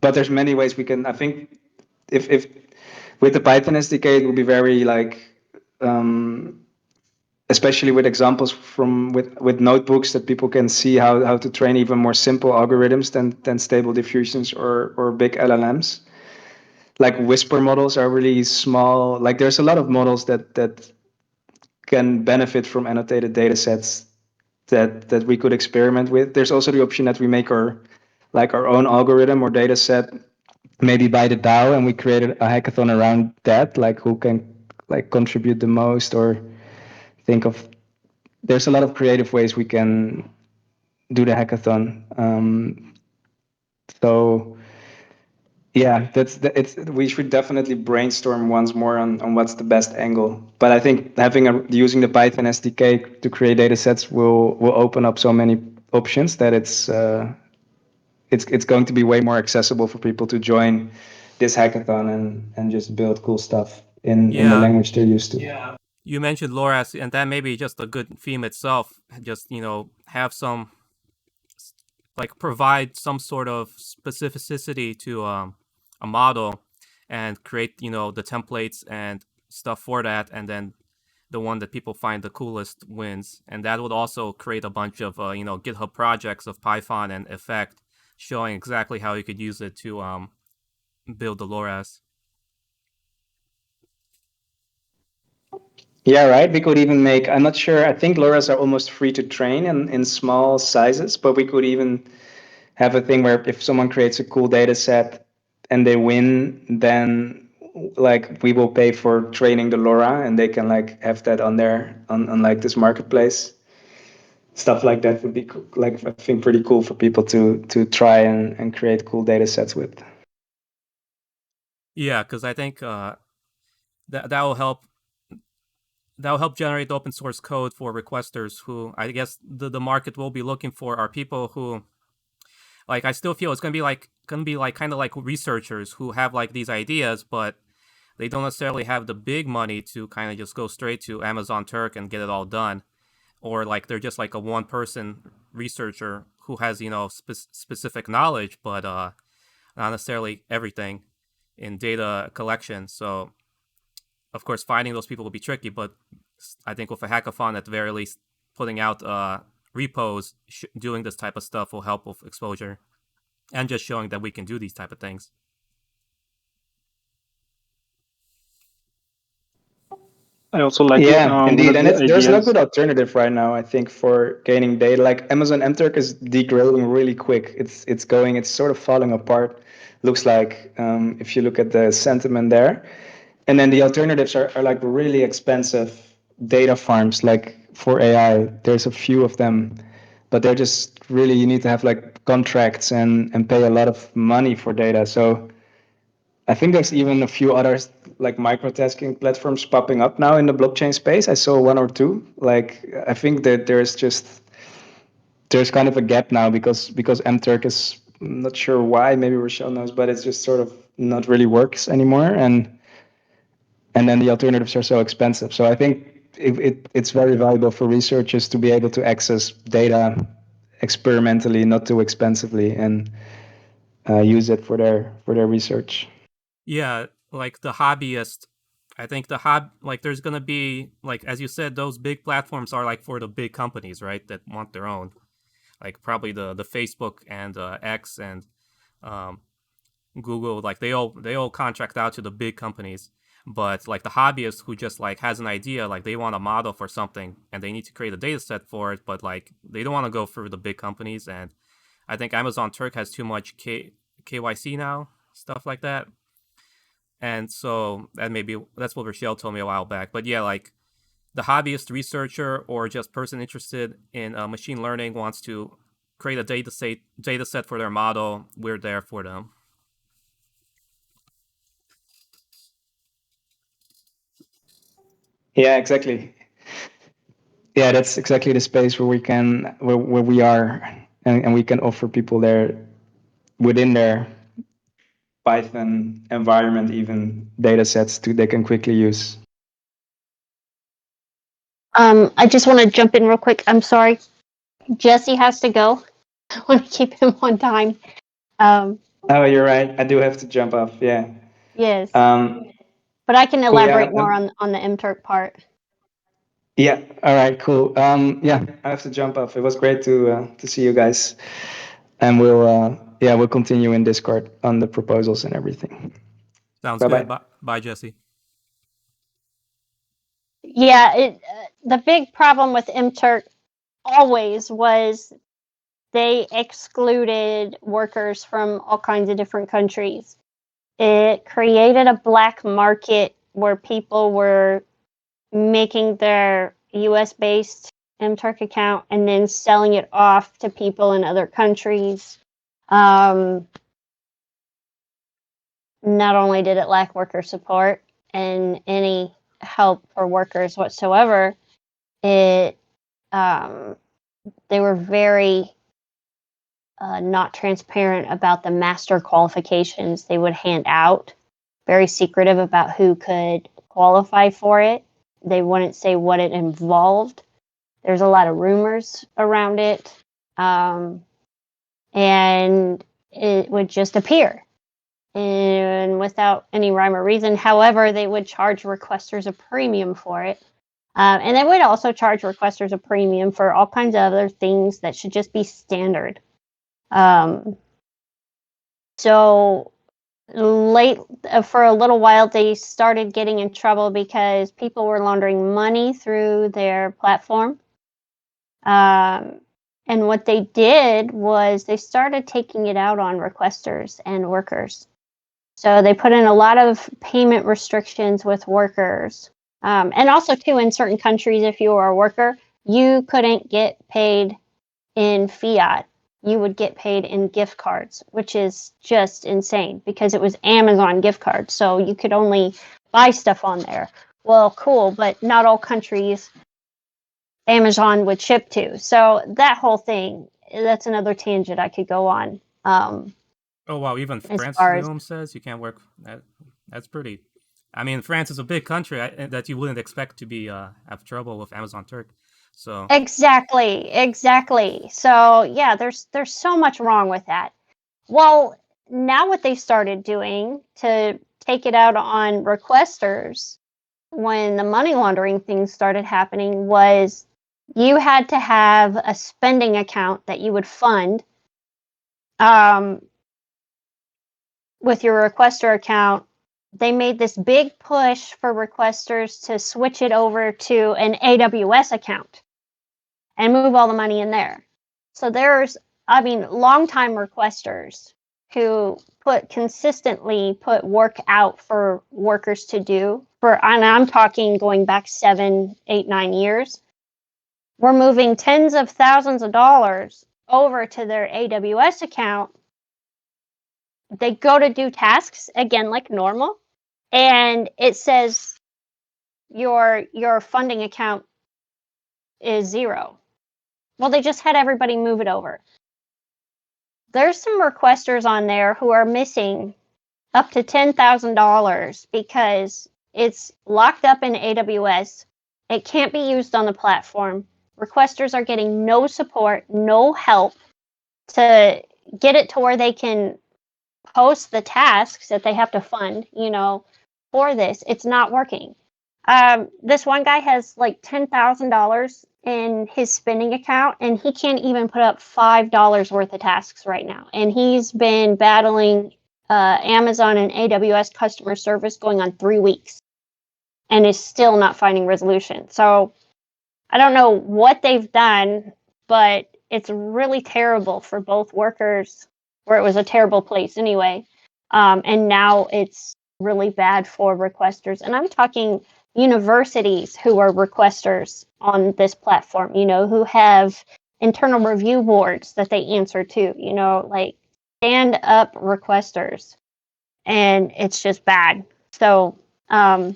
but there's many ways we can. I think if With the Python SDK, it will be very especially with examples from with notebooks that people can see how to train even more simple algorithms than stable diffusions or big LLMs. Like whisper models are really small. Like there's a lot of models that can benefit from annotated data sets that we could experiment with. There's also the option that we make our own algorithm or data set, maybe by the DAO, and we created a hackathon around that, like who can like contribute the most, or think of. There's a lot of creative ways we can do the hackathon. So yeah, it's we should definitely brainstorm once more on what's the best angle. But I think using the Python SDK to create data sets will open up so many options that it's going to be way more accessible for people to join this hackathon and just build cool stuff in the language they're used to. Yeah. You mentioned LoRa's, and that may be just a good theme itself. Just have some like provide some sort of specificity to a model, and create the templates and stuff for that, and then the one that people find the coolest wins. And that would also create a bunch of GitHub projects of Python and Effect, showing exactly how you could use it to build the LoRa's. Yeah, right. We could even make, I'm not sure, I think LoRa's are almost free to train in small sizes, but we could even have a thing where if someone creates a cool data set and they win, then like we will pay for training the LoRa and they can like have that on there on like this marketplace. Stuff like that would be like I think pretty cool for people to try and create cool data sets with. Yeah, because I think that will help. That will help generate open source code for requesters, who I guess the market will be looking for are people who, like, I still feel it's gonna be like kind of like researchers who have like these ideas, but they don't necessarily have the big money to kind of just go straight to Amazon Turk and get it all done, or like they're just like a one person researcher who has specific knowledge, but not necessarily everything in data collection. So of course, finding those people will be tricky, but I think with a hackathon, at the very least, putting out repos doing this type of stuff will help with exposure, and just showing that we can do these type of things. I also like indeed, and there's no ideas. good alternative right now. I think for gaining data, like Amazon MTurk is degrading really quick. It's sort of falling apart. Looks like if you look at the sentiment there, and then the alternatives are like really expensive data farms, like for AI. There's a few of them, but they're just really you need to have like contracts and pay a lot of money for data. So I think there's even a few others like microtasking platforms popping up now in the blockchain space. I saw one or two. Like I think that there's kind of a gap now because MTurk is I'm not sure why. Maybe Rochelle knows, but it's just sort of not really works anymore. And then the alternatives are so expensive. So I think it's very valuable for researchers to be able to access data experimentally, not too expensively, and use it for their research. Yeah, like the hobbyist. I think like there's gonna be, like, as you said, those big platforms are like for the big companies, right? That want their own, like probably the Facebook and X and um, Google. Like they all contract out to the big companies. But like the hobbyist who just like has an idea, like they want a model for something and they need to create a data set for it, but like they don't want to go through the big companies. And I think Amazon Turk has too much KYC now, stuff like that. And so that's what Rochelle told me a while back. But yeah, like the hobbyist researcher or just person interested in machine learning wants to create a data set for their model, we're there for them. Yeah, exactly. Yeah, that's exactly the space where we are, and we can offer people there within their Python environment even data sets they can quickly use. I just want to jump in real quick. I'm sorry. Jesse has to go. I want to keep him on time. Oh, you're right. I do have to jump off. Yeah. Yes. But I can Cool, yeah, elaborate more on the MTurk part. yeah. All right, cool. Yeah, I have to jump off. It was great to see you guys, and we'll continue in Discord on the proposals and everything. Sounds Bye good. bye. Bye, Jesse. Yeah, the big problem with MTurk always was they excluded workers from all kinds of different countries. It created a black market where people were making their US based MTurk account and then selling it off to people in other countries. Not only did it lack worker support and any help for workers whatsoever, it they were very not transparent about the master qualifications they would hand out, very secretive about who could qualify for it. They wouldn't say what it involved. There's a lot of rumors around it, and it would just appear and without any rhyme or reason. However, they would charge requesters a premium for it. And they would also charge requesters a premium for all kinds of other things that should just be standard. So late for a little while, they started getting in trouble because people were laundering money through their platform. And what they did was they started taking it out on requesters and workers. So they put in a lot of payment restrictions with workers. And also, too, in certain countries, if you were a worker, you couldn't get paid in fiat. You would get paid in gift cards, which is just insane because it was Amazon gift cards. So you could only buy stuff on there. Well, cool, but not all countries Amazon would ship to. So that whole thing, that's another tangent I could go on. Oh wow, even As France far as Zoom says you can't work. That's pretty. I mean, France is a big country that you wouldn't expect to be have trouble with Amazon Turk. So exactly. So yeah, there's so much wrong with that. Well, now what they started doing to take it out on requesters when the money laundering things started happening was you had to have a spending account that you would fund with your requester account. They made this big push for requesters to switch it over to an AWS account and move all the money in there. So there's, longtime requesters who consistently put work out for workers to do and I'm talking going back 7, 8, 9 years. We're moving tens of thousands of dollars over to their AWS account. They go to do tasks again like normal, and it says your funding account is zero. Well, they just had everybody move it over. There's some requesters on there who are missing up to $10,000 because it's locked up in AWS. It can't be used on the platform. Requesters are getting no support, no help to get it to where they can post the tasks that they have to fund, for this. It's not working. This one guy has like $10,000 in his spending account, and he can't even put up $5 worth of tasks right now. And he's been battling Amazon and AWS customer service going on 3 weeks, and is still not finding resolution. So I don't know what they've done, but it's really terrible for both workers, where it was a terrible place anyway. And now it's really bad for requesters. And I'm talking universities who are requesters on this platform, who have internal review boards that they answer to, like stand up requesters. And it's just bad. So I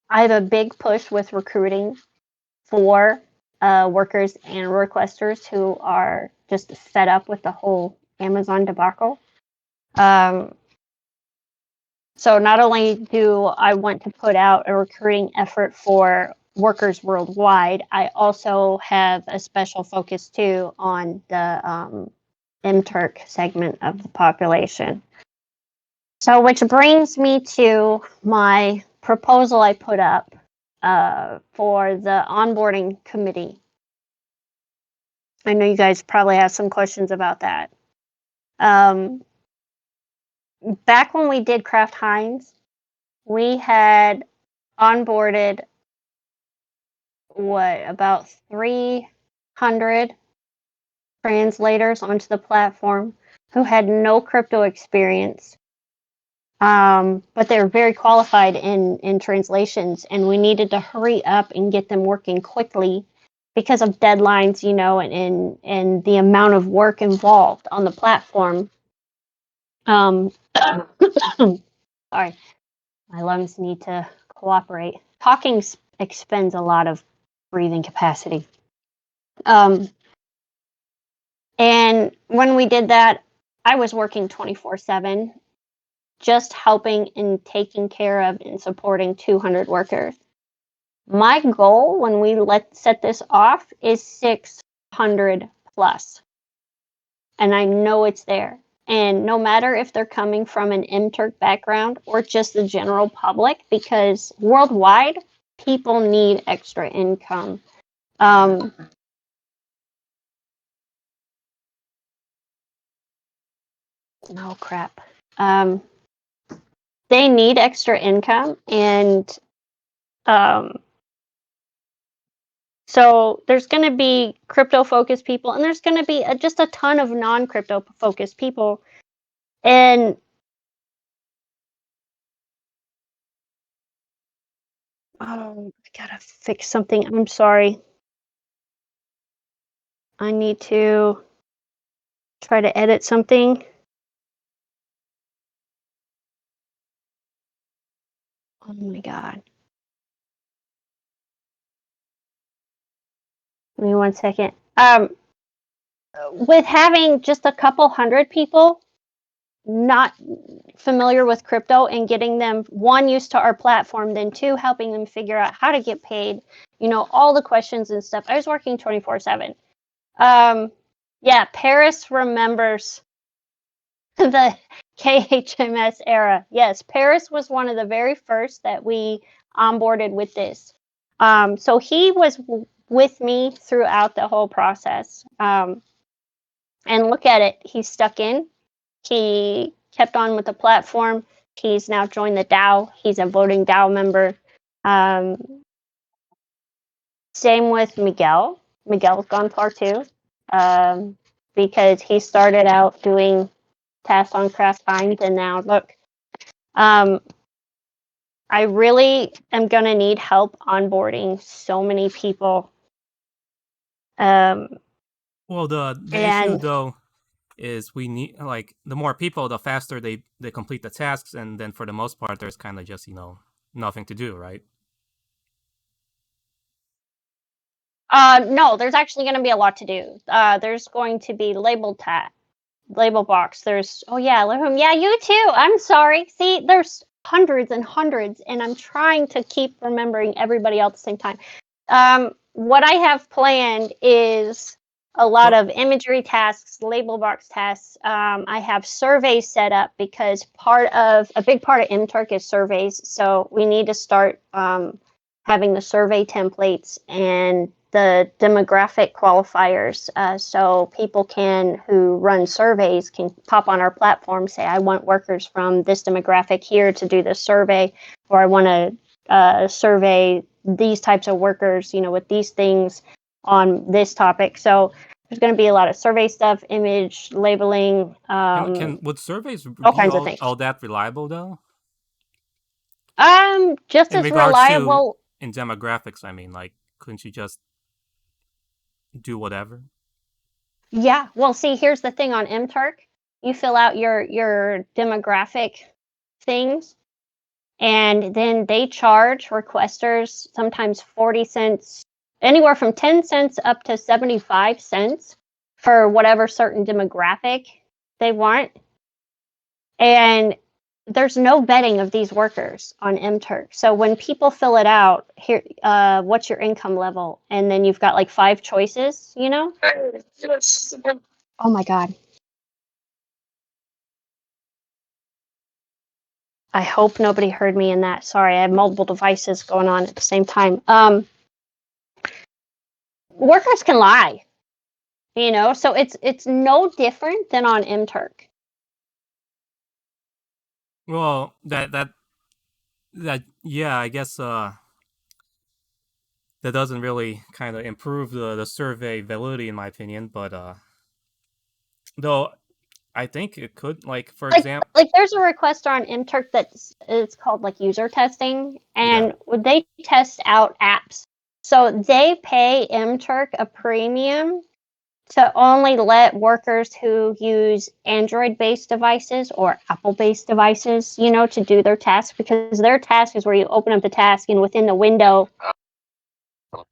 have a big push with recruiting for workers and requesters who are just fed up with the whole Amazon debacle. So not only do I want to put out a recruiting effort for workers worldwide, I also have a special focus too on the MTurk segment of the population. So, which brings me to my proposal I put up for the onboarding committee. I know you guys probably have some questions about that. Back when we did Kraft Heinz, we had onboarded about 300 translators onto the platform who had no crypto experience. But they're very qualified in translations, and we needed to hurry up and get them working quickly because of deadlines, and the amount of work involved on the platform. Sorry, my lungs need to cooperate. Talking expends a lot of breathing capacity. And when we did that, I was working 24/7, just helping and taking care of and supporting 200 workers. My goal when we set this off is 600 plus. And I know it's there. And no matter if they're coming from an MTurk background or just the general public, because worldwide, people need extra income. Oh, crap. They need extra income, and so there's going to be crypto-focused people, and there's going to be just a ton of non-crypto-focused people. And I gotta fix something. I'm sorry. I need to try to edit something. Oh my god. Give me 1 second. With having just a couple hundred people not familiar with crypto and getting them, one, used to our platform, then two, helping them figure out how to get paid, all the questions and stuff. I was working 24/7. Yeah, Paris remembers the KHMS era. Yes, Paris was one of the very first that we onboarded with this. So he was with me throughout the whole process. And look at it, he's stuck in. He kept on with the platform. He's now joined the DAO. He's a voting DAO member. Same with Miguel. Miguel's gone far too, because he started out doing tasks on Kraft Heinz, and now look. I really am going to need help onboarding so many people. Well, the issue though is we need, like, the more people, the faster they complete the tasks, and then for the most part, there's kind of just nothing to do, right? No, there's actually going to be a lot to do. There's going to be label box. There's yeah, you too. I'm sorry. See, there's hundreds and hundreds, and I'm trying to keep remembering everybody else at the same time. What I have planned is a lot of imagery tasks, label box tasks. I have surveys set up because a big part of MTurk is surveys. So we need to start having the survey templates and the demographic qualifiers, so people who run surveys can pop on our platform, say, I want workers from this demographic here to do this survey, or I want to survey these types of workers, with these things on this topic. So there's going to be a lot of survey stuff, image labeling. Would surveys all be kinds of things. all that reliable though? Just in as regards reliable. In demographics, I mean, like, couldn't you just do whatever? Yeah. Well, see, here's the thing on MTurk. You fill out your demographic things, and then they charge requesters sometimes 40 cents, anywhere from 10 cents up to 75 cents for whatever certain demographic they want. And there's no vetting of these workers on MTurk. So when people fill it out, here, what's your income level? And then you've got like 5 choices, Oh my God. I hope nobody heard me in that. Sorry, I have multiple devices going on at the same time. Workers can lie, so it's no different than on mTurk. Well, that yeah, I guess that doesn't really kind of improve the survey validity in my opinion, but though I think it could, like, for example. Like there's a requester on mTurk it's called like user testing, and they test out apps. So they pay mTurk a premium to only let workers who use Android-based devices or Apple-based devices, to do their task, because their task is where you open up the task and within the window. Oh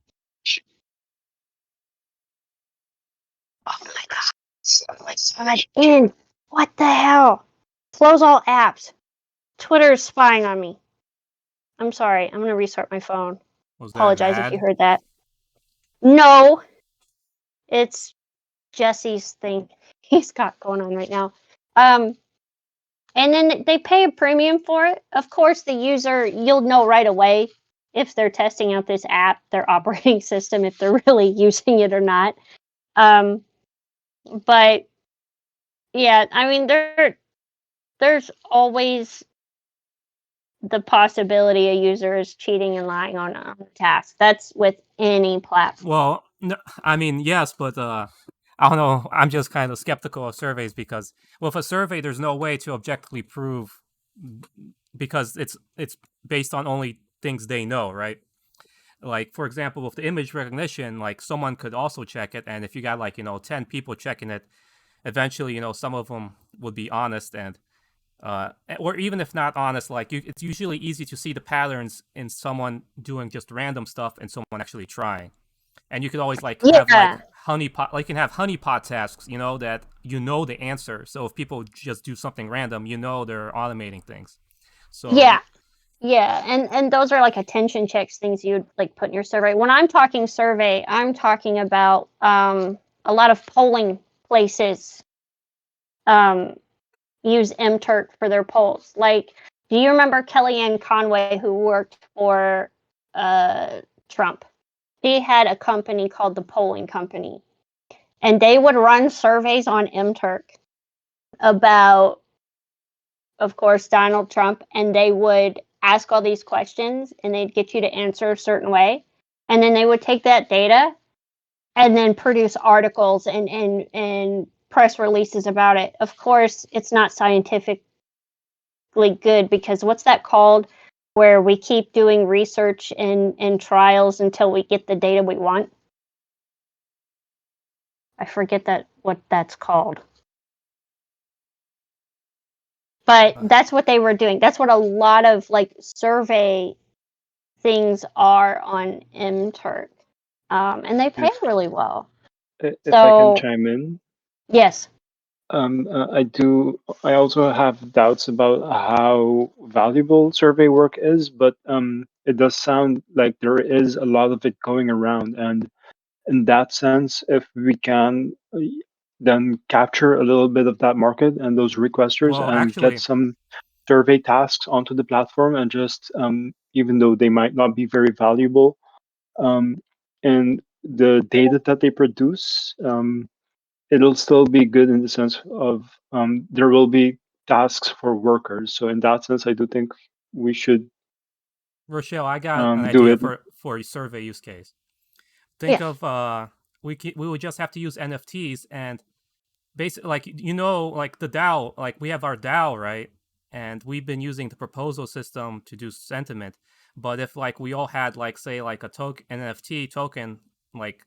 my god! What the hell? Close all apps. Twitter is spying on me. I'm sorry. I'm gonna restart my phone. Apologize if you heard that. No, it's Jesse's thing he's got going on right now. And then they pay a premium for it. Of course, the user, you'll know right away if they're testing out this app, their operating system, if they're really using it or not. But yeah, I mean, there's always the possibility a user is cheating and lying on a task. That's with any platform. Well, no, I mean, yes, but I don't know. I'm just kind of skeptical of surveys because, with a survey, there's no way to objectively prove, because it's based on only things they know, right? Like, for example, with the image recognition, like, someone could also check it, and if you got, like, 10 people checking it, eventually, some of them would be honest, and or even if not honest, like, it's usually easy to see the patterns in someone doing just random stuff and someone actually trying. And you could always have like honeypot, like, you can have honeypot tasks, that the answer. So if people just do something random, they're automating things. So yeah, and those are like attention checks, things you'd like put in your survey. When I'm talking survey, I'm talking about a lot of polling places use mTurk for their polls. Like, do you remember Kellyanne Conway, who worked for Trump? She had a company called the Polling Company, and they would run surveys on mTurk about, of course, Donald Trump, and they would ask all these questions, and they'd get you to answer a certain way, and then they would take that data and then produce articles and press releases about it. Of course, it's not scientifically good, because what's that called, where we keep doing research and trials until we get the data we want? I forget what that's called. But that's what they were doing. That's what a lot of like survey things are on mTurk. And they pay really well. If I can chime in. Yes. I also have doubts about how valuable survey work is, but it does sound like there is a lot of it going around. And in that sense, if we can then capture a little bit of that market and those requesters get some survey tasks onto the platform, and just, even though they might not be very valuable, and the data that they produce, it'll still be good in the sense of there will be tasks for workers. So in that sense, I do think we should. Rochelle, I got an idea for a survey use case. Think of we would just have to use NFTs, and basically, like, like the DAO, like we have our DAO, right? And we've been using the proposal system to do sentiment. But if, like, we all had, like, say, like, an NFT token, like,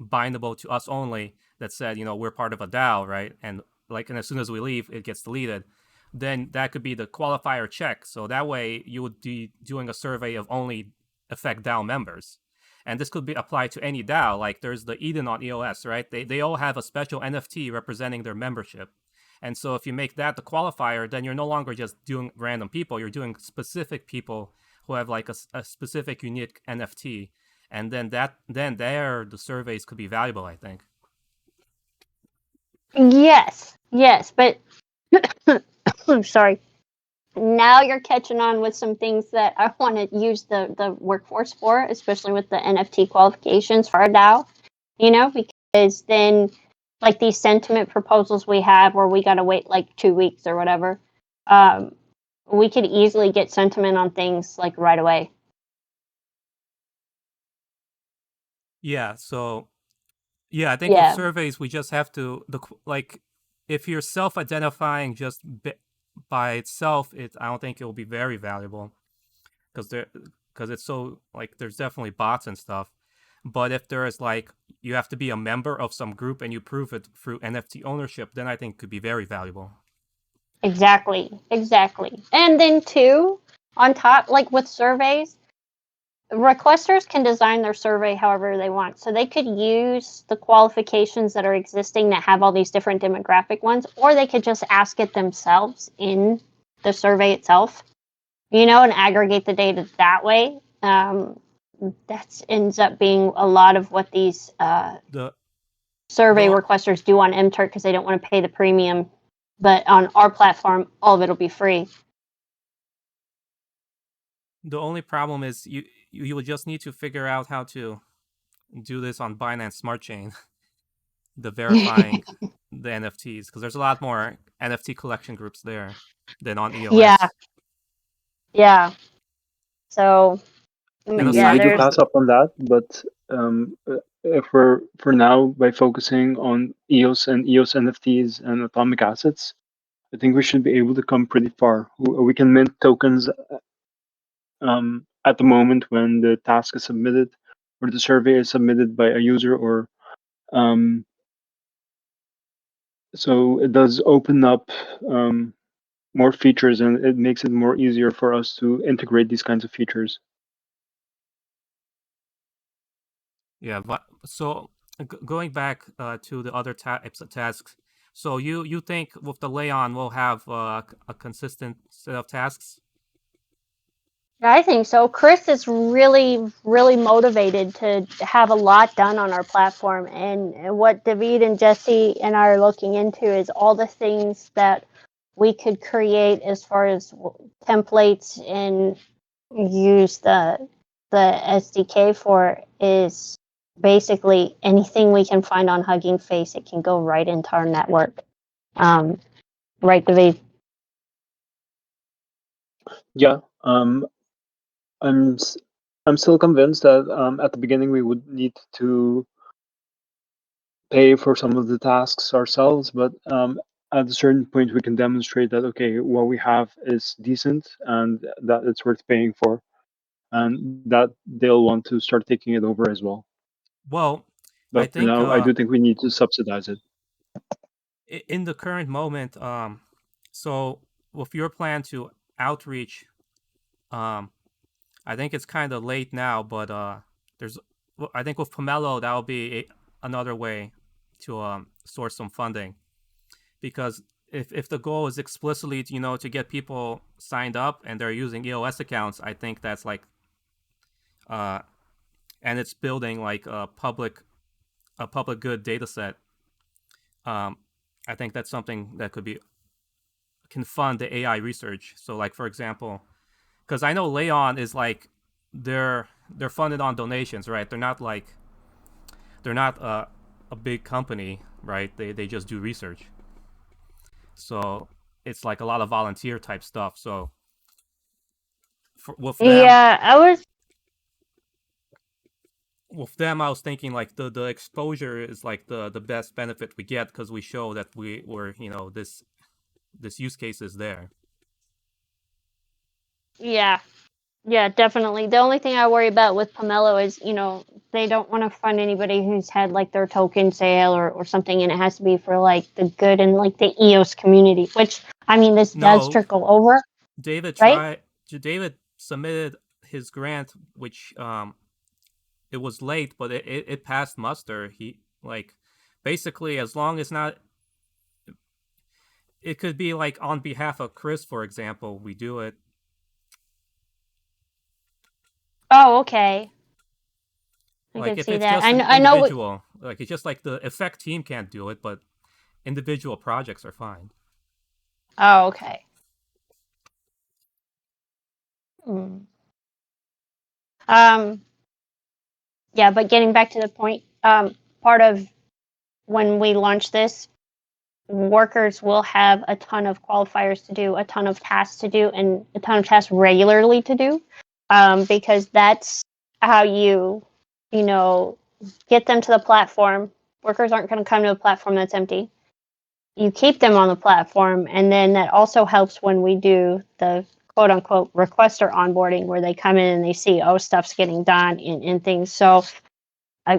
bindable to us only, that said, we're part of a DAO, right? And as soon as we leave, it gets deleted. Then that could be the qualifier check. So that way you would be doing a survey of only affect DAO members. And this could be applied to any DAO. Like, there's the Eden on EOS, right? They all have a special NFT representing their membership. And so if you make that the qualifier, then you're no longer just doing random people. You're doing specific people who have, like, a specific unique NFT. And then the surveys could be valuable, I think. Yes, but I'm sorry. now you're catching on with some things that I want to use the workforce for, especially with the NFT qualifications for our DAO. Because then like these sentiment proposals we have where we got to wait like 2 weeks or whatever, we could easily get sentiment on things like right away. Yeah. So yeah, I think with surveys we just have to like if you're self-identifying just by itself, I don't think it will be very valuable because it's so like there's definitely bots and stuff. But if there is like you have to be a member of some group and you prove it through NFT ownership, then I think it could be very valuable. Exactly. And then too, on top, like with surveys, requesters can design their survey however they want. So they could use the qualifications that are existing that have all these different demographic ones, or they could just ask it themselves in the survey itself, and aggregate the data that way. That ends up being a lot of what these survey requesters do on MTurk because they don't want to pay the premium. But on our platform, all of it will be free. The only problem is you will just need to figure out how to do this on Binance Smart Chain, the verifying the NFTs, because there's a lot more NFT collection groups there than on EOS. Yeah. So, I do pass up on that, but if we're for now by focusing on EOS and EOS NFTs and atomic assets, I think we should be able to come pretty far. We can mint tokens at the moment when the task is submitted or the survey is submitted by a user, or so it does open up more features, and it makes it more easier for us to integrate these kinds of features. Yeah, but so going back to the other types of tasks, so you think with the Leon we'll have a consistent set of tasks? I think so. Chris is really, really motivated to have a lot done on our platform. And what David and Jesse and I are looking into is all the things that we could create as far as templates and use the SDK for is basically anything we can find on Hugging Face. It can go right into our network. Right, David? Yeah. I'm still convinced that at the beginning we would need to pay for some of the tasks ourselves, but at a certain point we can demonstrate that okay, what we have is decent and that it's worth paying for, and that they'll want to start taking it over as well. Well, but I think for now, I do think we need to subsidize it. In the current moment, so with your plan to outreach, I think it's kind of late now, but I think with Pomelo that'll be another way to source some funding, because if the goal is explicitly to get people signed up and they're using EOS accounts, I think that's like and it's building like a public good data set. I think that's something that can fund the AI research. So like for example, because I know Leon is like they're funded on donations, right? They're not a big company, right? They just do research. So it's like a lot of volunteer type stuff. So with them, I was thinking like the exposure is like the best benefit we get because we show that we're this use case is there. Yeah, definitely. The only thing I worry about with Pomelo is, they don't want to fund anybody who's had like their token sale or something, and it has to be for like the good and like the EOS community, which I mean, this does trickle over. David David submitted his grant, which it was late, but it passed muster. He like basically as long as not. It could be like on behalf of Chris, for example, we do it. Oh, okay. Like if it's just an individual, like it's just like the effect team can't do it, but individual projects are fine. Oh, okay. Mm. Yeah, but getting back to the point, part of when we launch this, workers will have a ton of qualifiers to do, a ton of tasks to do, and a ton of tasks regularly to do, because that's how you know, get them to the platform. Workers aren't going to come to a platform that's empty. You keep them on the platform, and then that also helps when we do the quote unquote requester onboarding, where they come in and they see, oh, stuff's getting done and things. So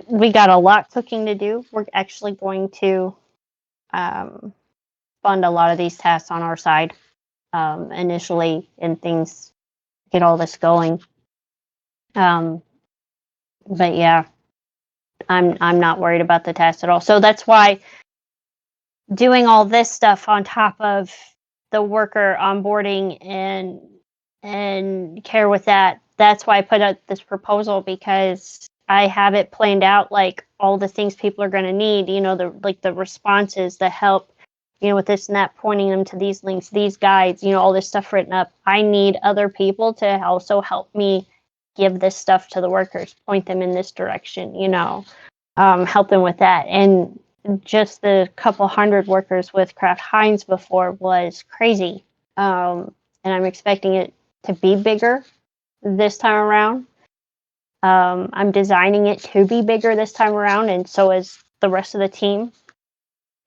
we got a lot cooking to do. We're actually going to fund a lot of these tasks on our side initially, and things get all this going. But yeah, I'm not worried about the test at all. So that's why doing all this stuff on top of the worker onboarding and care with that. That's why I put out this proposal, because I have it planned out, like all the things people are going to need. The responses, the help, with this and that, pointing them to these links, these guides, all this stuff written up. I need other people to also help me give this stuff to the workers, point them in this direction, help them with that. And just the couple hundred workers with Kraft Heinz before was crazy. And I'm expecting it to be bigger this time around. I'm designing it to be bigger this time around, and so is the rest of the team.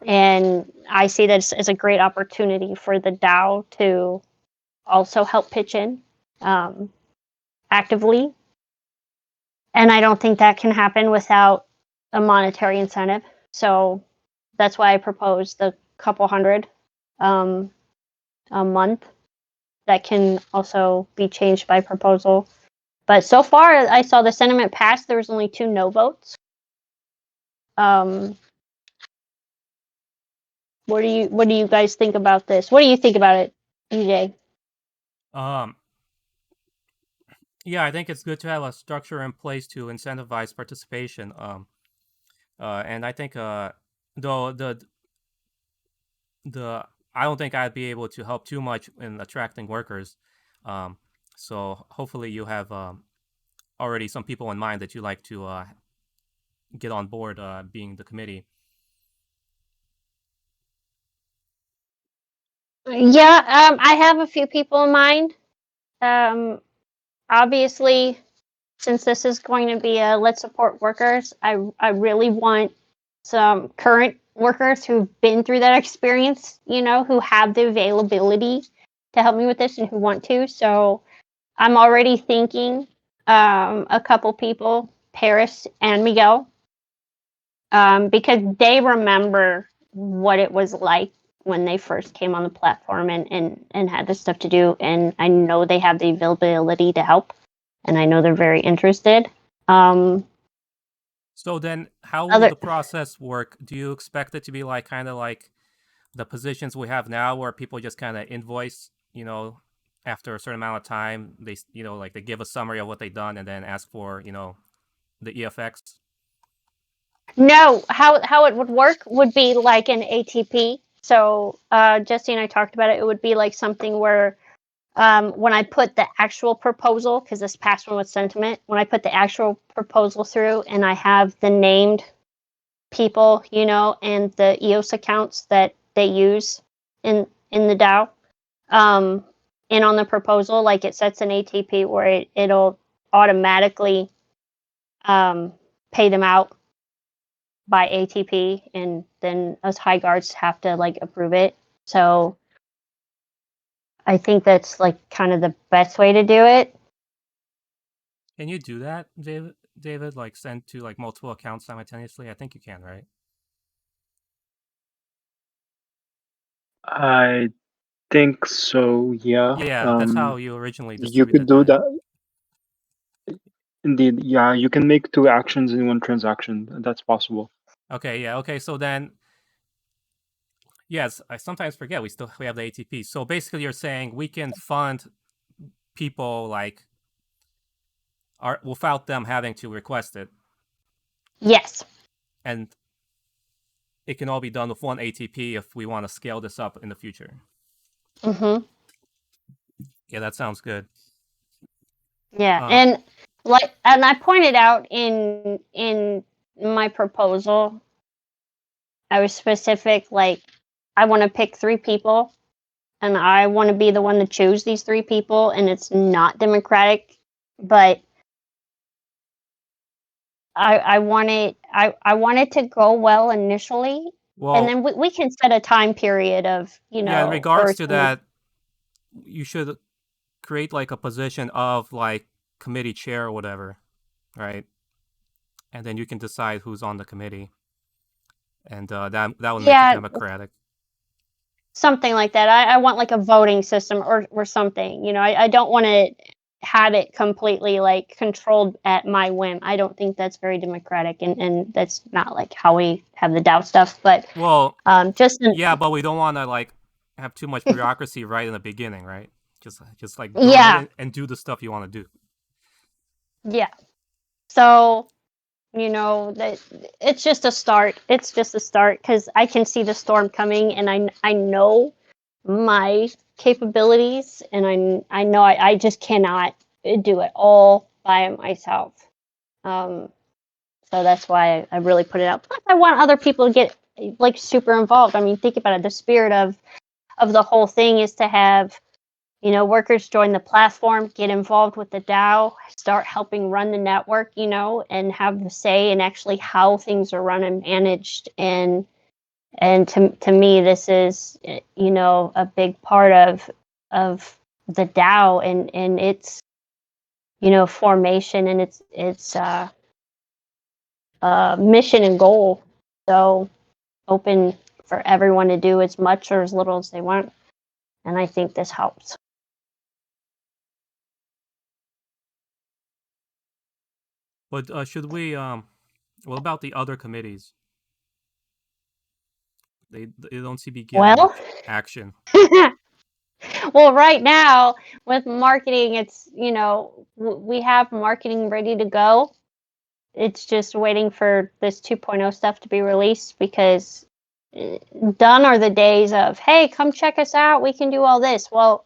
And I see that as a great opportunity for the DAO to also help pitch in actively. And I don't think that can happen without a monetary incentive. So that's why I proposed the couple hundred a month. That can also be changed by proposal. But so far, I saw the sentiment pass. There was only 2 no votes. What do you guys think about this? What do you think about it, EJ? Yeah, I think it's good to have a structure in place to incentivize participation. And I think though the I don't think I'd be able to help too much in attracting workers. So hopefully you have already some people in mind that you like to get on board being the committee. Yeah, I have a few people in mind. Obviously, since this is going to be a let's support workers, I really want some current workers who've been through that experience, who have the availability to help me with this and who want to. So I'm already thinking a couple people, Paris and Miguel, because they remember what it was like when they first came on the platform and had this stuff to do. And I know they have the availability to help, and I know they're very interested. So then, how will the process work? Do you expect it to be like kind of like the positions we have now, where people just kind of invoice, after a certain amount of time, they, like they give a summary of what they've done and then ask for, the EFX? No, how it would work would be like an ATP. So Jesse and I talked about it. It would be like something where when I put the actual proposal, because this past one was sentiment, when I put the actual proposal through and I have the named people, and the EOS accounts that they use in the DAO, and on the proposal, like it sets an ATP where it'll automatically pay them out by ATP, and then us high guards have to like approve it. So I think that's like kind of the best way to do it. Can you do that, David? Like send to like multiple accounts simultaneously? I think you can, right? I think so. Yeah. Yeah, that's how you originally You could distributed do that. that. Indeed. Yeah, you can make 2 actions in 1 transaction. That's possible. Okay, yeah, okay. So then, yes, I sometimes forget we have the ATP. So basically, you're saying we can fund people like without them having to request it, Yes. and it can all be done with 1 ATP if we want to scale this up in the future. Mm-hmm. Yeah, that sounds good. Yeah, and I pointed out in my proposal, I was specific. Like, I want to pick 3 people, and I want to be the one to choose these 3 people, and it's not democratic, but I want it to go well initially, and then we can set a time period of yeah, in regards to 2 that, you should create like a position of like committee chair or whatever, right? And then you can decide who's on the committee, and that would make it democratic. Something like that. I want like a voting system or something. I don't want to have it completely like controlled at my whim. I don't think that's very democratic, and that's not like how we have the DAO stuff. But yeah, but we don't want to like have too much bureaucracy right in the beginning, right? Just like go ahead and do the stuff you want to do. Yeah. So that it's just a start. It's just a start because I can see the storm coming, and I know my capabilities, and I know I just cannot do it all by myself. So that's why I really put it out. Plus, I want other people to get like super involved. I mean, think about it. The spirit of the whole thing is to have workers join the platform, get involved with the DAO, start helping run the network, and have the say in actually how things are run and managed. And to me, this is a big part of the DAO and its formation and its mission and goal. So open for everyone to do as much or as little as they want, and I think this helps. But should we? What about the other committees? They don't seem to be getting much action. Well, right now with marketing, it's we have marketing ready to go. It's just waiting for this 2.0 stuff to be released because done are the days of, hey, come check us out. We can do all this. Well,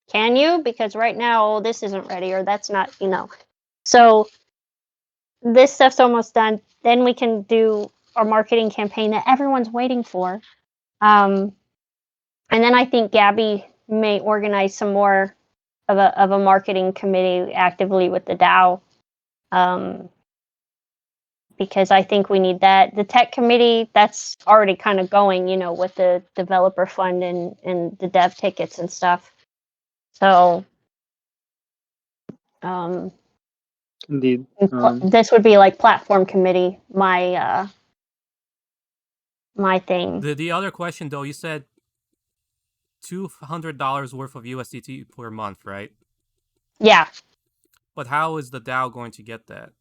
can you? Because right now this isn't ready or that's not, So this stuff's almost done. Then we can do our marketing campaign that everyone's waiting for. And then I think Gabby may organize some more of a marketing committee actively with the DAO. Because I think we need that. The tech committee, that's already kind of going, with the developer fund and the dev tickets and stuff. So, indeed, this would be like platform committee, my thing. The other question though, you said $200 worth of USDT per month, right? Yeah. But how is the DAO going to get that?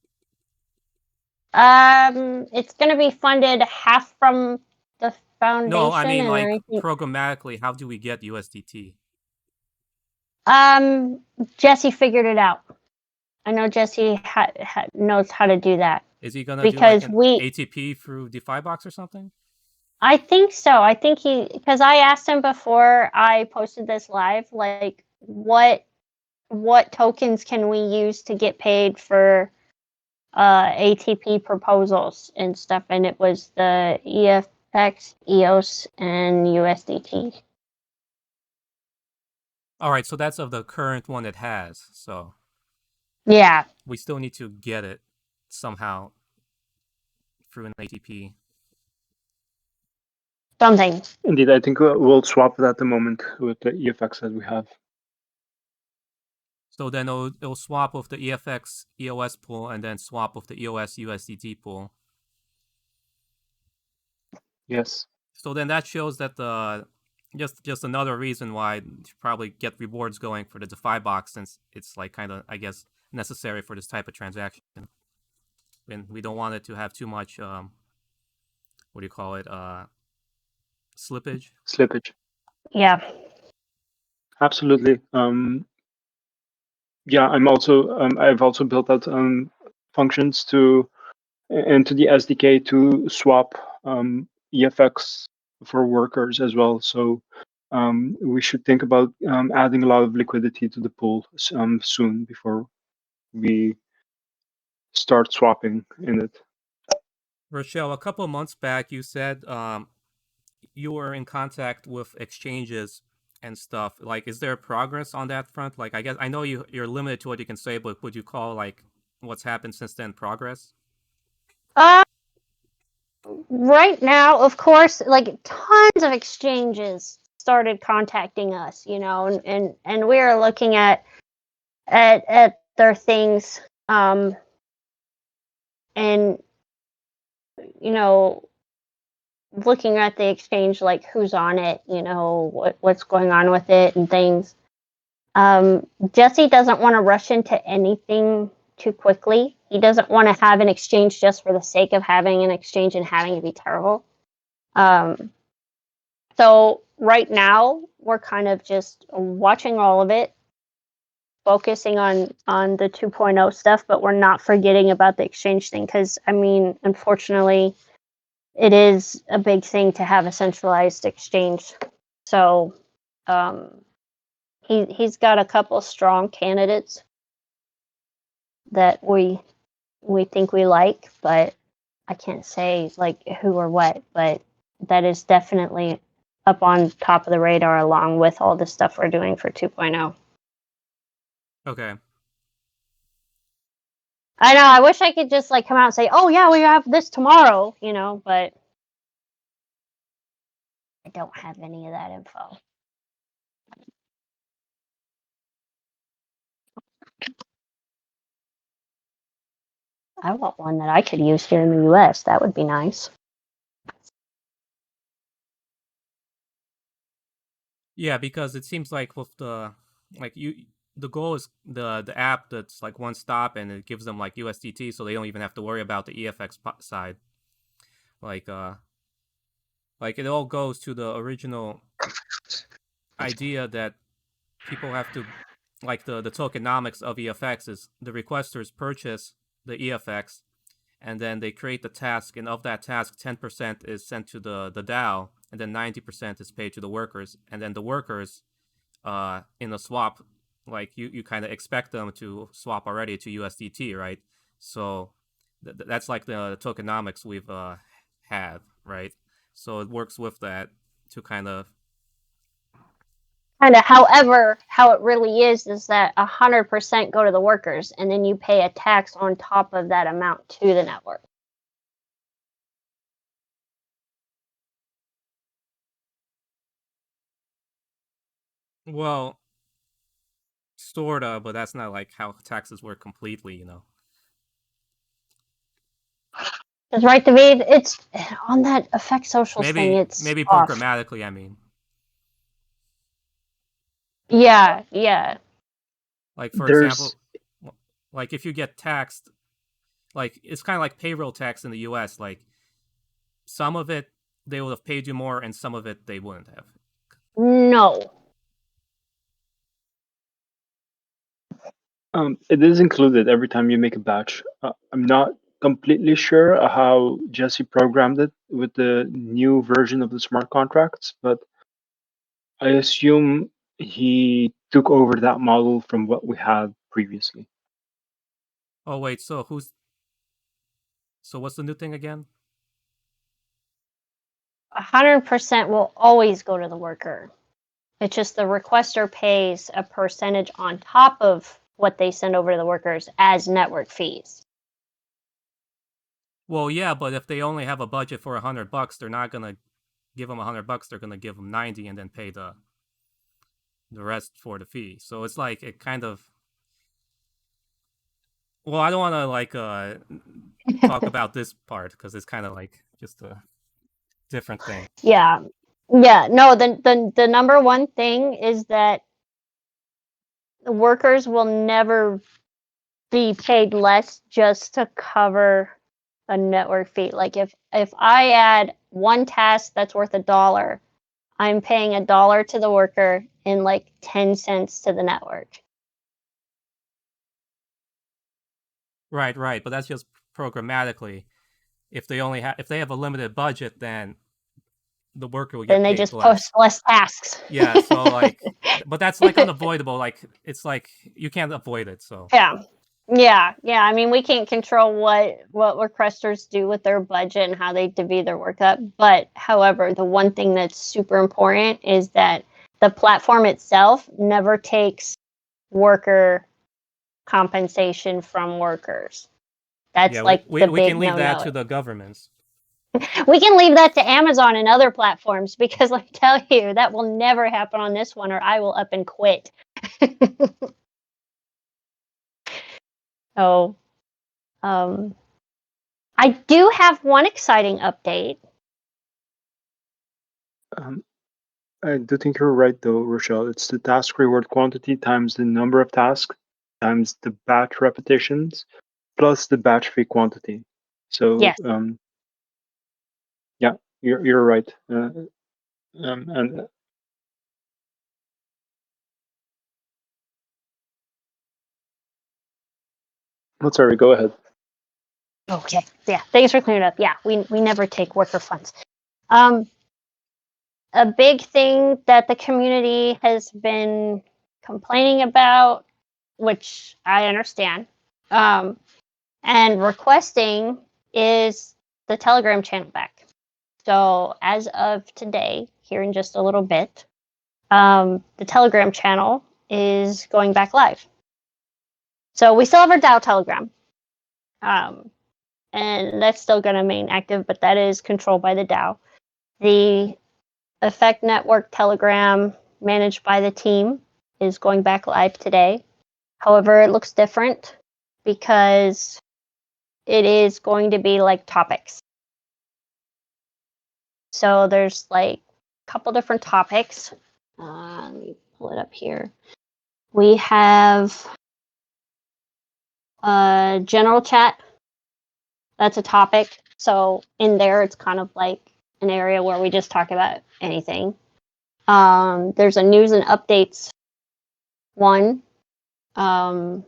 It's going to be funded half from the foundation. No, I mean like programmatically. How do we get USDT? Jesse figured it out. I know Jesse knows how to do that. Is he gonna do like an ATP through DeFiBox or something? I think so. I think because I asked him before I posted this live, like what tokens can we use to get paid for ATP proposals and stuff, and it was the EFX, EOS, and USDT. All right, so that's of the current one it has. So yeah, we still need to get it somehow through an ATP. Something. Indeed, I think we'll swap it at the moment with the EFX that we have. So then it'll swap with the EFX EOS pool and then swap with the EOS USDT pool. Yes. So then that shows that the just another reason why to probably get rewards going for the DeFiBox, since it's like kind of, I guess, necessary for this type of transaction. And we don't want it to have too much what do you call it? Slippage. Yeah. Absolutely. Yeah, I'm also I've also built out functions into the SDK to swap EFX for workers as well. So we should think about adding a lot of liquidity to the pool soon before we start swapping in it. Rochelle, a couple of months back, you said you were in contact with exchanges and stuff. Like, is there progress on that front? Like, I guess I know you're limited to what you can say, but would you call like what's happened since then progress? Uh, right now, of course, like tons of exchanges started contacting us, and we're looking at their things, and you know, looking at the exchange, like who's on it, what's going on with it and things. Jesse doesn't want to rush into anything too quickly. He doesn't want to have an exchange just for the sake of having an exchange and having it be terrible. So right now we're kind of just watching all of it, focusing on the 2.0 stuff, but we're not forgetting about the exchange thing because I mean, unfortunately, it is a big thing to have a centralized exchange. So he's got a couple strong candidates that we think we like, but I can't say like who or what, but that is definitely up on top of the radar along with all the stuff we're doing for 2.0. Okay. I know, I wish I could just like come out and say, "Oh yeah, we have this tomorrow," but I don't have any of that info. I want one that I could use here in the US. That would be nice. Yeah, because it seems like with the goal is the app that's like one stop and it gives them like USDT, so they don't even have to worry about the EFX side. Like like it all goes to the original idea that people have to like the tokenomics of EFX is the requesters purchase the EFX and then they create the task, and of that task 10% is sent to the DAO and then 90% is paid to the workers, and then the workers in a swap, like you kind of expect them to swap already to USDT, right? So that's like the tokenomics we've have, right? So it works with that to kind of However, how it really is that 100% go to the workers, and then you pay a tax on top of that amount to the network. well, sorta, but that's not like how taxes work completely, Because right, David, it's on that effect socials thing. Maybe It's maybe off. programmatically, I mean. Yeah. Like for There's example, like if you get taxed, like it's kind of like payroll tax in the US, like some of it they would have paid you more and some of it they wouldn't have. No. it is included every time you make a batch. I'm not completely sure how Jesse programmed it with the new version of the smart contracts, but I assume he took over that model from what we had previously. Oh wait, so what's the new thing again? 100% will always go to the worker. It's just the requester pays a percentage on top of what they send over to the workers as network fees. Well, yeah, but if they only have a budget for $100, they're not gonna give them $100. They're gonna give them 90 and then pay the rest for the fee. So it's like it kind of. Well, I don't want to like talk about this part because it's kind of like just a different thing. Yeah. No, the number one thing is that the workers will never be paid less just to cover a network fee. Like if I add one task that's worth $1, I'm paying $1 to the worker and like 10 cents to the network. Right, but that's just programmatically. If they have a limited budget, then the worker will get Then they paid just less. post less tasks. Yeah, so like, but that's like unavoidable. Like it's like you can't avoid it. So Yeah. I mean, we can't control what requesters do with their budget and how they divvy their work up. But however, the one thing that's super important is that the platform itself never takes worker compensation from workers. That's yeah, like the we big can leave that no-no. to the governments. We can leave that to Amazon and other platforms because let me tell you, that will never happen on this one or I will up and quit. So, I do have one exciting update. I do think you're right, though, Rochelle. It's the task reward quantity times the number of tasks times the batch repetitions plus the batch fee quantity. So, Yes. yeah, you're right. And sorry, go ahead. Okay. Yeah. Thanks for clearing it up. Yeah, we never take worker funds. A big thing that the community has been complaining about, which I understand, and requesting is the Telegram channel back. So as of today, here in just a little bit, the Telegram channel is going back live. So we still have our DAO Telegram, and that's still going to remain active, but that is controlled by the DAO. The Effect Network Telegram, managed by the team, is going back live today. However, it looks different because it is going to be like topics. So there's like a couple different topics. Let me pull it up here. We have general chat. That's a topic. So in there, it's kind of like an area where we just talk about anything. There's a news and updates one. And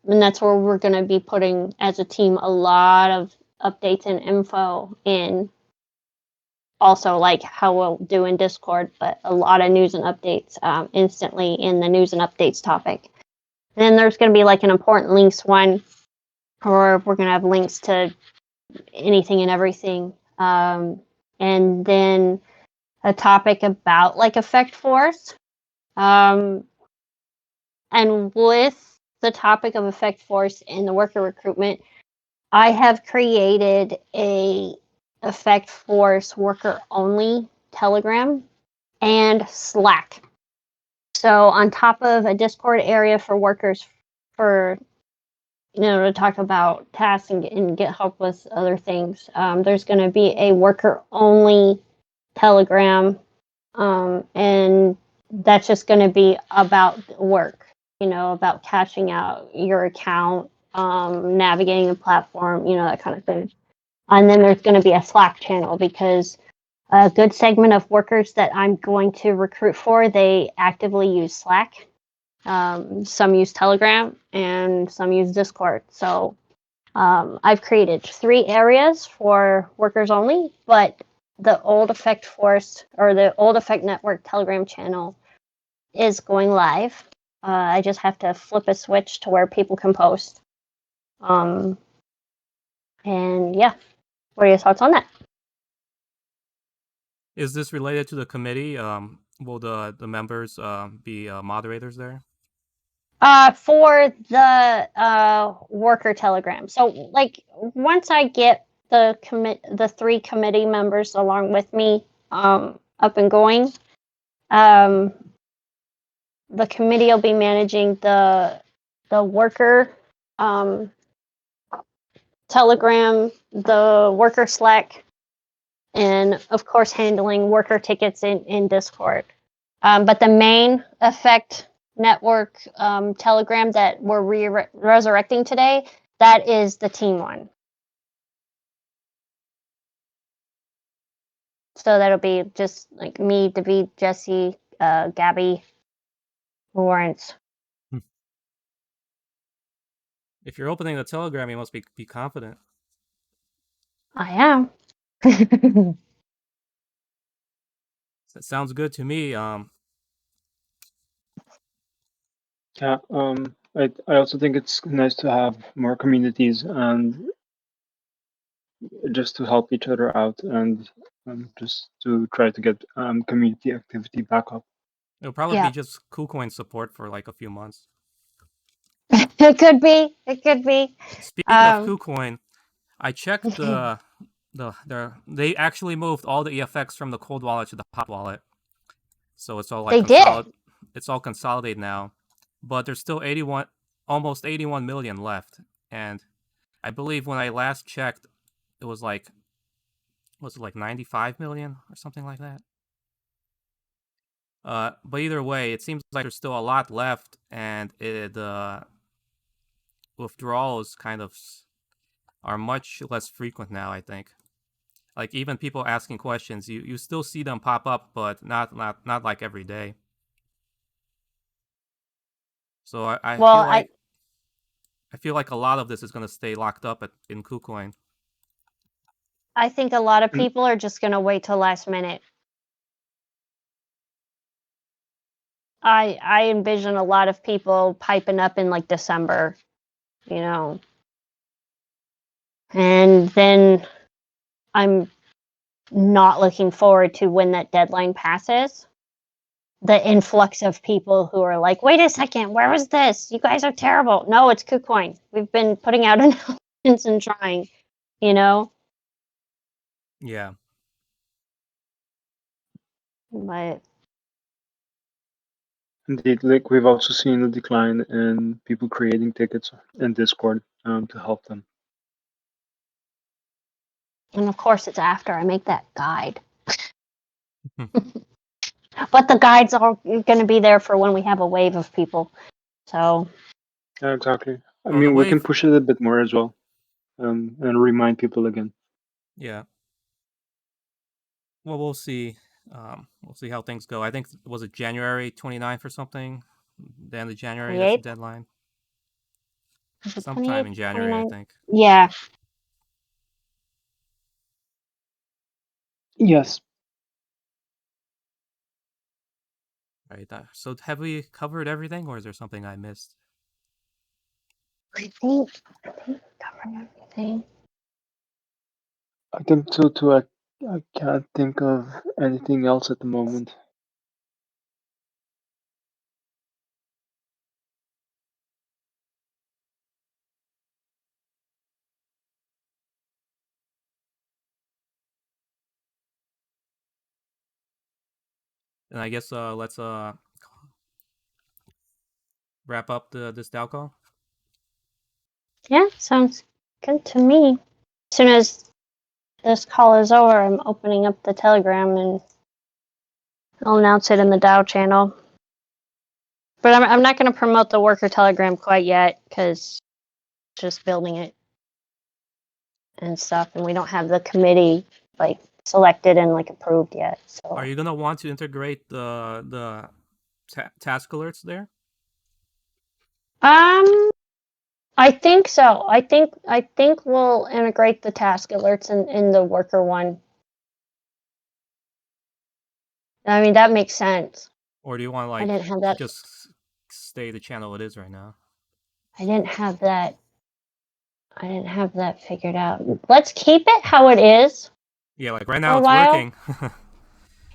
that's where we're going to be putting, as a team, a lot of updates and info in. Also, like how we'll do in Discord, but a lot of news and updates instantly in the news and updates topic. Then there's going to be like an important links one, or we're going to have links to anything and everything. And then a topic about like effect force. And with the topic of effect force in the worker recruitment, I have created a effect force worker only Telegram and Slack. So on top of a Discord area for workers for to talk about tasks and get help with other things, there's going to be a worker only Telegram, and that's just going to be about work. About cashing out your account, navigating the platform, that kind of thing. And then there's going to be a Slack channel because a good segment of workers that I'm going to recruit for, they actively use Slack. Some use Telegram and some use Discord. So I've created 3 areas for workers only, but the old Effect Force or the old Effect Network Telegram channel is going live. I just have to flip a switch to where people can post. And yeah, what are your thoughts on that? Is this related to the committee? Will the members be moderators there? For the worker Telegram. So like once I get the 3 committee members along with me up and going, the committee will be managing the worker Telegram, the worker Slack, and of course handling worker tickets in Discord. But the main Effect Network Telegram that we're resurrecting today, that is the team one. So that'll be just like me, David, Jesse, Gabby, Lawrence. If you're opening the Telegram, you must be confident. I am. That sounds good to me. Yeah. I also think it's nice to have more communities and just to help each other out and just to try to get community activity back up. It'll probably Yeah. be just KuCoin support for like a few months. It could be. It could be. Speaking of KuCoin, I checked they actually moved all the EFX from the cold wallet to the hot wallet, so it's all like They did. It's all consolidated now, but there's still almost 81 million left, and I believe when I last checked, it was like 95 million or something like that. But either way, it seems like there's still a lot left, and the withdrawals kind of are much less frequent now, I think. Like even people asking questions, you still see them pop up, but not like every day. So I feel like a lot of this is going to stay locked up in KuCoin. I think a lot of people are just going to wait till last minute. I envision a lot of people piping up in like December, you know. And then I'm not looking forward to when that deadline passes. The influx of people who are like, wait a second, where was this? You guys are terrible. No, it's KuCoin. We've been putting out announcements and trying, you know? Yeah. But Indeed, like we've also seen a decline in people creating tickets in Discord to help them. and of course it's after I make that guide. But the guides are going to be there for when we have a wave of people. So Yeah, exactly. I Well, the mean, we can wave. push it a bit more as well, and remind people again. Yeah. Well, we'll see. We'll see how things go. I think was it January 29th or something. The end of January. That's the 28th, deadline. is it Sometime 28th, in January, I 29th? think. Yeah. Yes. Right. So have we covered everything, or is there something I missed? I think we covered everything. I think so too. I can't think of anything else at the moment. And I guess let's wrap up this DAO call. Yeah, sounds good to me. As soon as this call is over, I'm opening up the Telegram and I'll announce it in the DAO channel. But I'm not going to promote the worker Telegram quite yet because just building it and stuff, and we don't have the committee like selected and like approved yet. So Are you gonna want to integrate the task alerts there? I think so. I think we'll integrate the task alerts in the worker one. I mean, that makes sense. Or do you want to I didn't have that. just stay the channel it is right now? I didn't have that. I didn't have that figured out. Let's keep it how it is. Yeah, like right For now a it's while. working.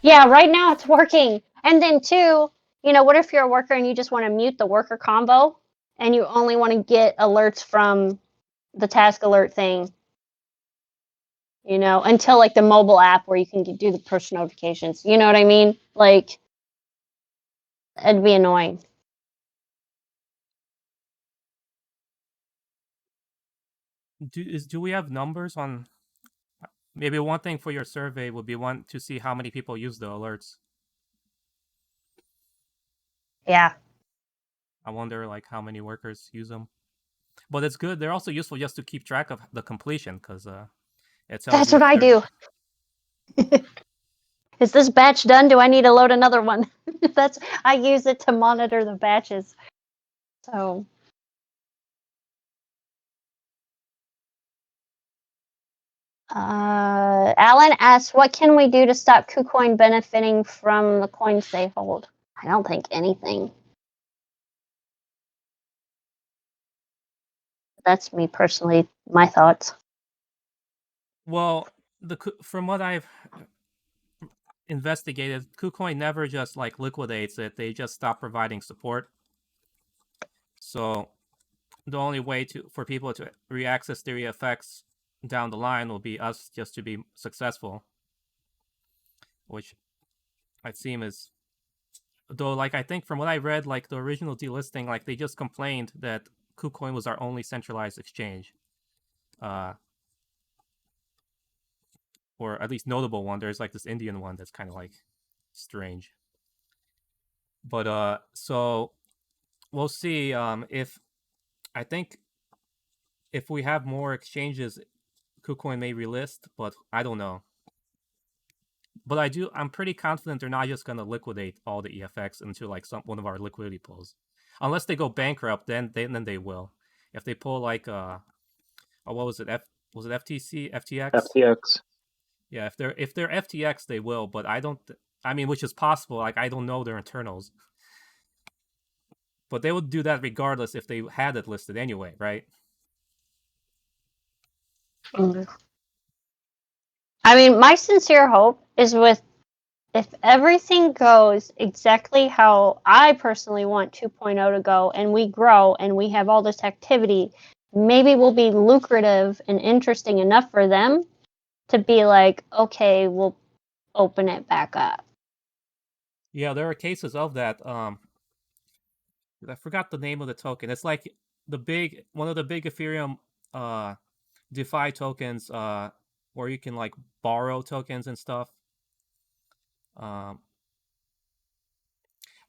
Yeah, right now it's working. And then two, what if you're a worker and you just want to mute the worker combo and you only want to get alerts from the task alert thing, until like the mobile app where you can do the push notifications. You know what I mean? Like, it'd be annoying. Do we have numbers on? Maybe one thing for your survey would be to see how many people use the alerts. Yeah. I wonder like how many workers use them. But it's good. They're also useful just to keep track of the completion because it tells That's you what if I do. Is this batch done? Do I need to load another one? I use it to monitor the batches. So Alan asks, what can we do to stop KuCoin benefiting from the coins they hold? I don't think anything. That's me personally, my thoughts. Well, from what I've investigated, KuCoin never just like liquidates it; they just stop providing support. So the only way for people to reaccess their effects down the line will be us just to be successful, which I seem is, though, like, I think from what I read, like the original delisting, like they just complained that KuCoin was our only centralized exchange, or at least notable one. There's like this Indian one that's kind of like strange, but so we'll see. If I think if we have more exchanges, KuCoin may relist, but I don't know. But I'm pretty confident they're not just gonna liquidate all the EFX into like one of our liquidity pools, unless they go bankrupt. Then they will. If they pull like what was it? Was it FTC, FTX? FTX. Yeah, if they're FTX, they will. But I don't. I mean, which is possible. Like I don't know their internals, but they would do that regardless if they had it listed anyway, right? I mean, my sincere hope is if everything goes exactly how I personally want 2.0 to go, and we grow and we have all this activity, maybe we'll be lucrative and interesting enough for them to be like, okay, we'll open it back up. Yeah, there are cases of that. I forgot the name of the token. It's like one of the big Ethereum DeFi tokens, where you can like borrow tokens and stuff. Well,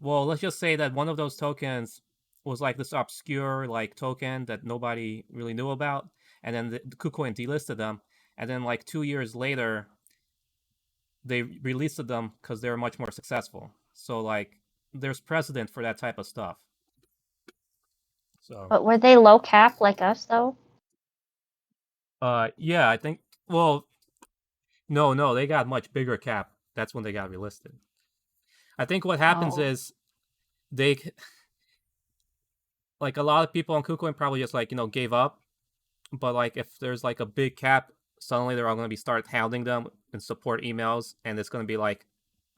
let's just say that one of those tokens was like this obscure like token that nobody really knew about, and then the KuCoin delisted them, and then like 2 years later, they released them because they were much more successful. So like, there's precedent for that type of stuff. So. But were they low cap like us though? Yeah, I think. Well, no, they got much bigger cap. That's when they got relisted. I think what happens is they, like a lot of people on KuCoin probably just like gave up, but like if there's like a big cap, suddenly they're all going to be start hounding them in support emails, and it's going to be like,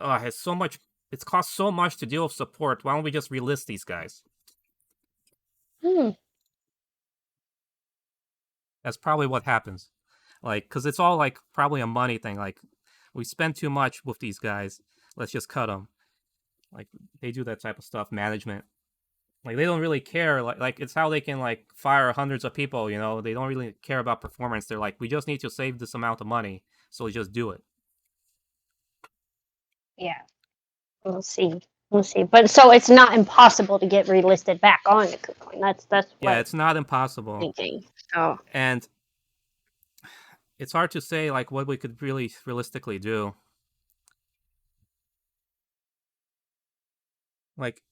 oh, it's cost so much to deal with support. Why don't we just relist these guys? That's probably what happens. Like, because it's all like probably a money thing. Like, we spend too much with these guys. Let's just cut them. Like, they do that type of stuff. Management. Like, they don't really care. Like it's how they can like fire hundreds of people. They don't really care about performance. They're like, we just need to save this amount of money, so we just do it. Yeah, we'll see. But so it's not impossible to get relisted back on the KuCoin. That's yeah, it's not impossible. Thinking. Oh. And it's hard to say like what we could really realistically do. Like,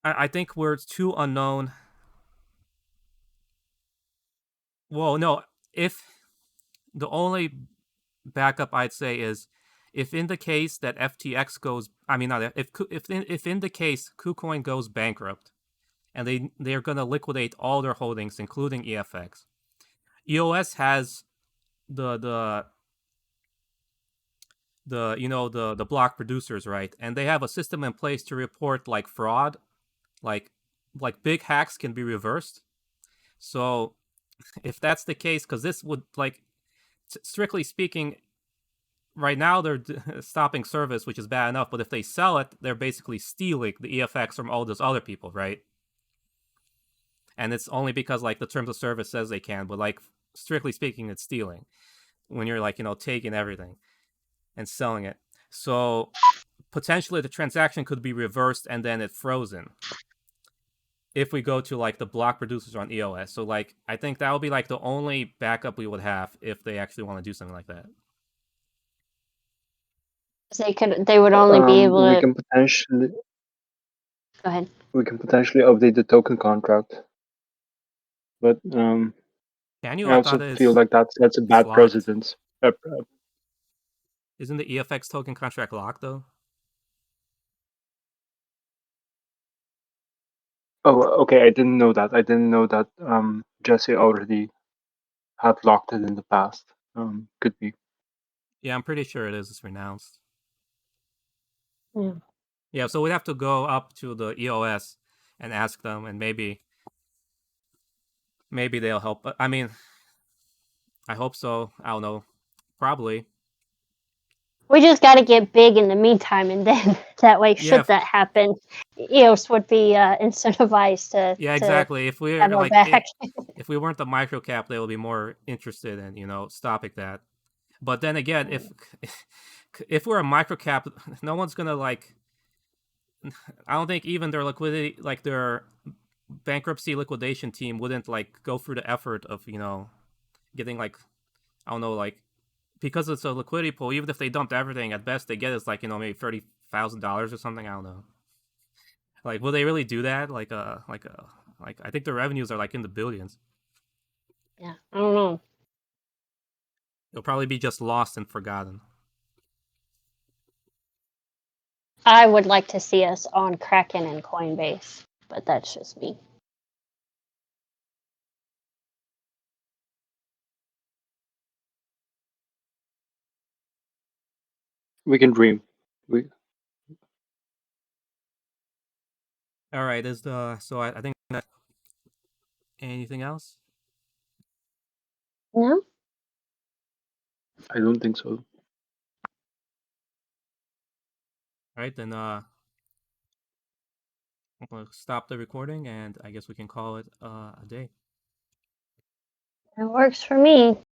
I think we're too unknown. Well, no, if the only backup I'd say is if in the case that FTX goes, I mean not if in the case KuCoin goes bankrupt, and they're gonna liquidate all their holdings, including EFX. EOS has the block producers, right? And they have a system in place to report like fraud, like big hacks can be reversed. So if that's the case, because this would like strictly speaking, right now they're stopping service, which is bad enough. But if they sell it, they're basically stealing the EFX from all those other people, right? And it's only because like the terms of service says they can, but like strictly speaking, it's stealing when you're like taking everything and selling it. So potentially the transaction could be reversed and then it's frozen if we go to like the block producers on EOS. So like I think that would be like the only backup we would have if they actually want to do something like that. They would only be able to. We can potentially. Go ahead. We can potentially update the token contract. But Can you? I I also thought feel it's like that's a bad locked. precedent. Isn't the EFX token contract locked though? Oh, okay. I didn't know that. I didn't know that Jesse already had locked it in the past. Could be. Yeah, I'm pretty sure it is. It's renounced. Yeah. Yeah, so we'd have to go up to the EOS and ask them, and maybe they'll help. I mean, I hope so. I don't know. Probably. We just got to get big in the meantime, and then that way, Yeah. should that happen, EOS would be incentivized Yeah, to exactly. If we're have our like back. if we weren't the microcap, they will be more interested in stopping that. But then again, if we're a microcap, no one's gonna like. I don't think even their liquidity, like their bankruptcy liquidation team, wouldn't like go through the effort of getting like, I don't know, like, because it's a liquidity pool. Even if they dumped everything, at best they get is like maybe $30,000 or something. I don't know. Like, will they really do that? Like I think the revenues are like in the billions. Yeah, I don't know. It'll probably be just lost and forgotten. I would like to see us on Kraken and Coinbase, but that's just me. We can dream. All right, so I think that anything else? No? I don't think so. All right, then I'm gonna stop the recording, and I guess we can call it a day. It works for me.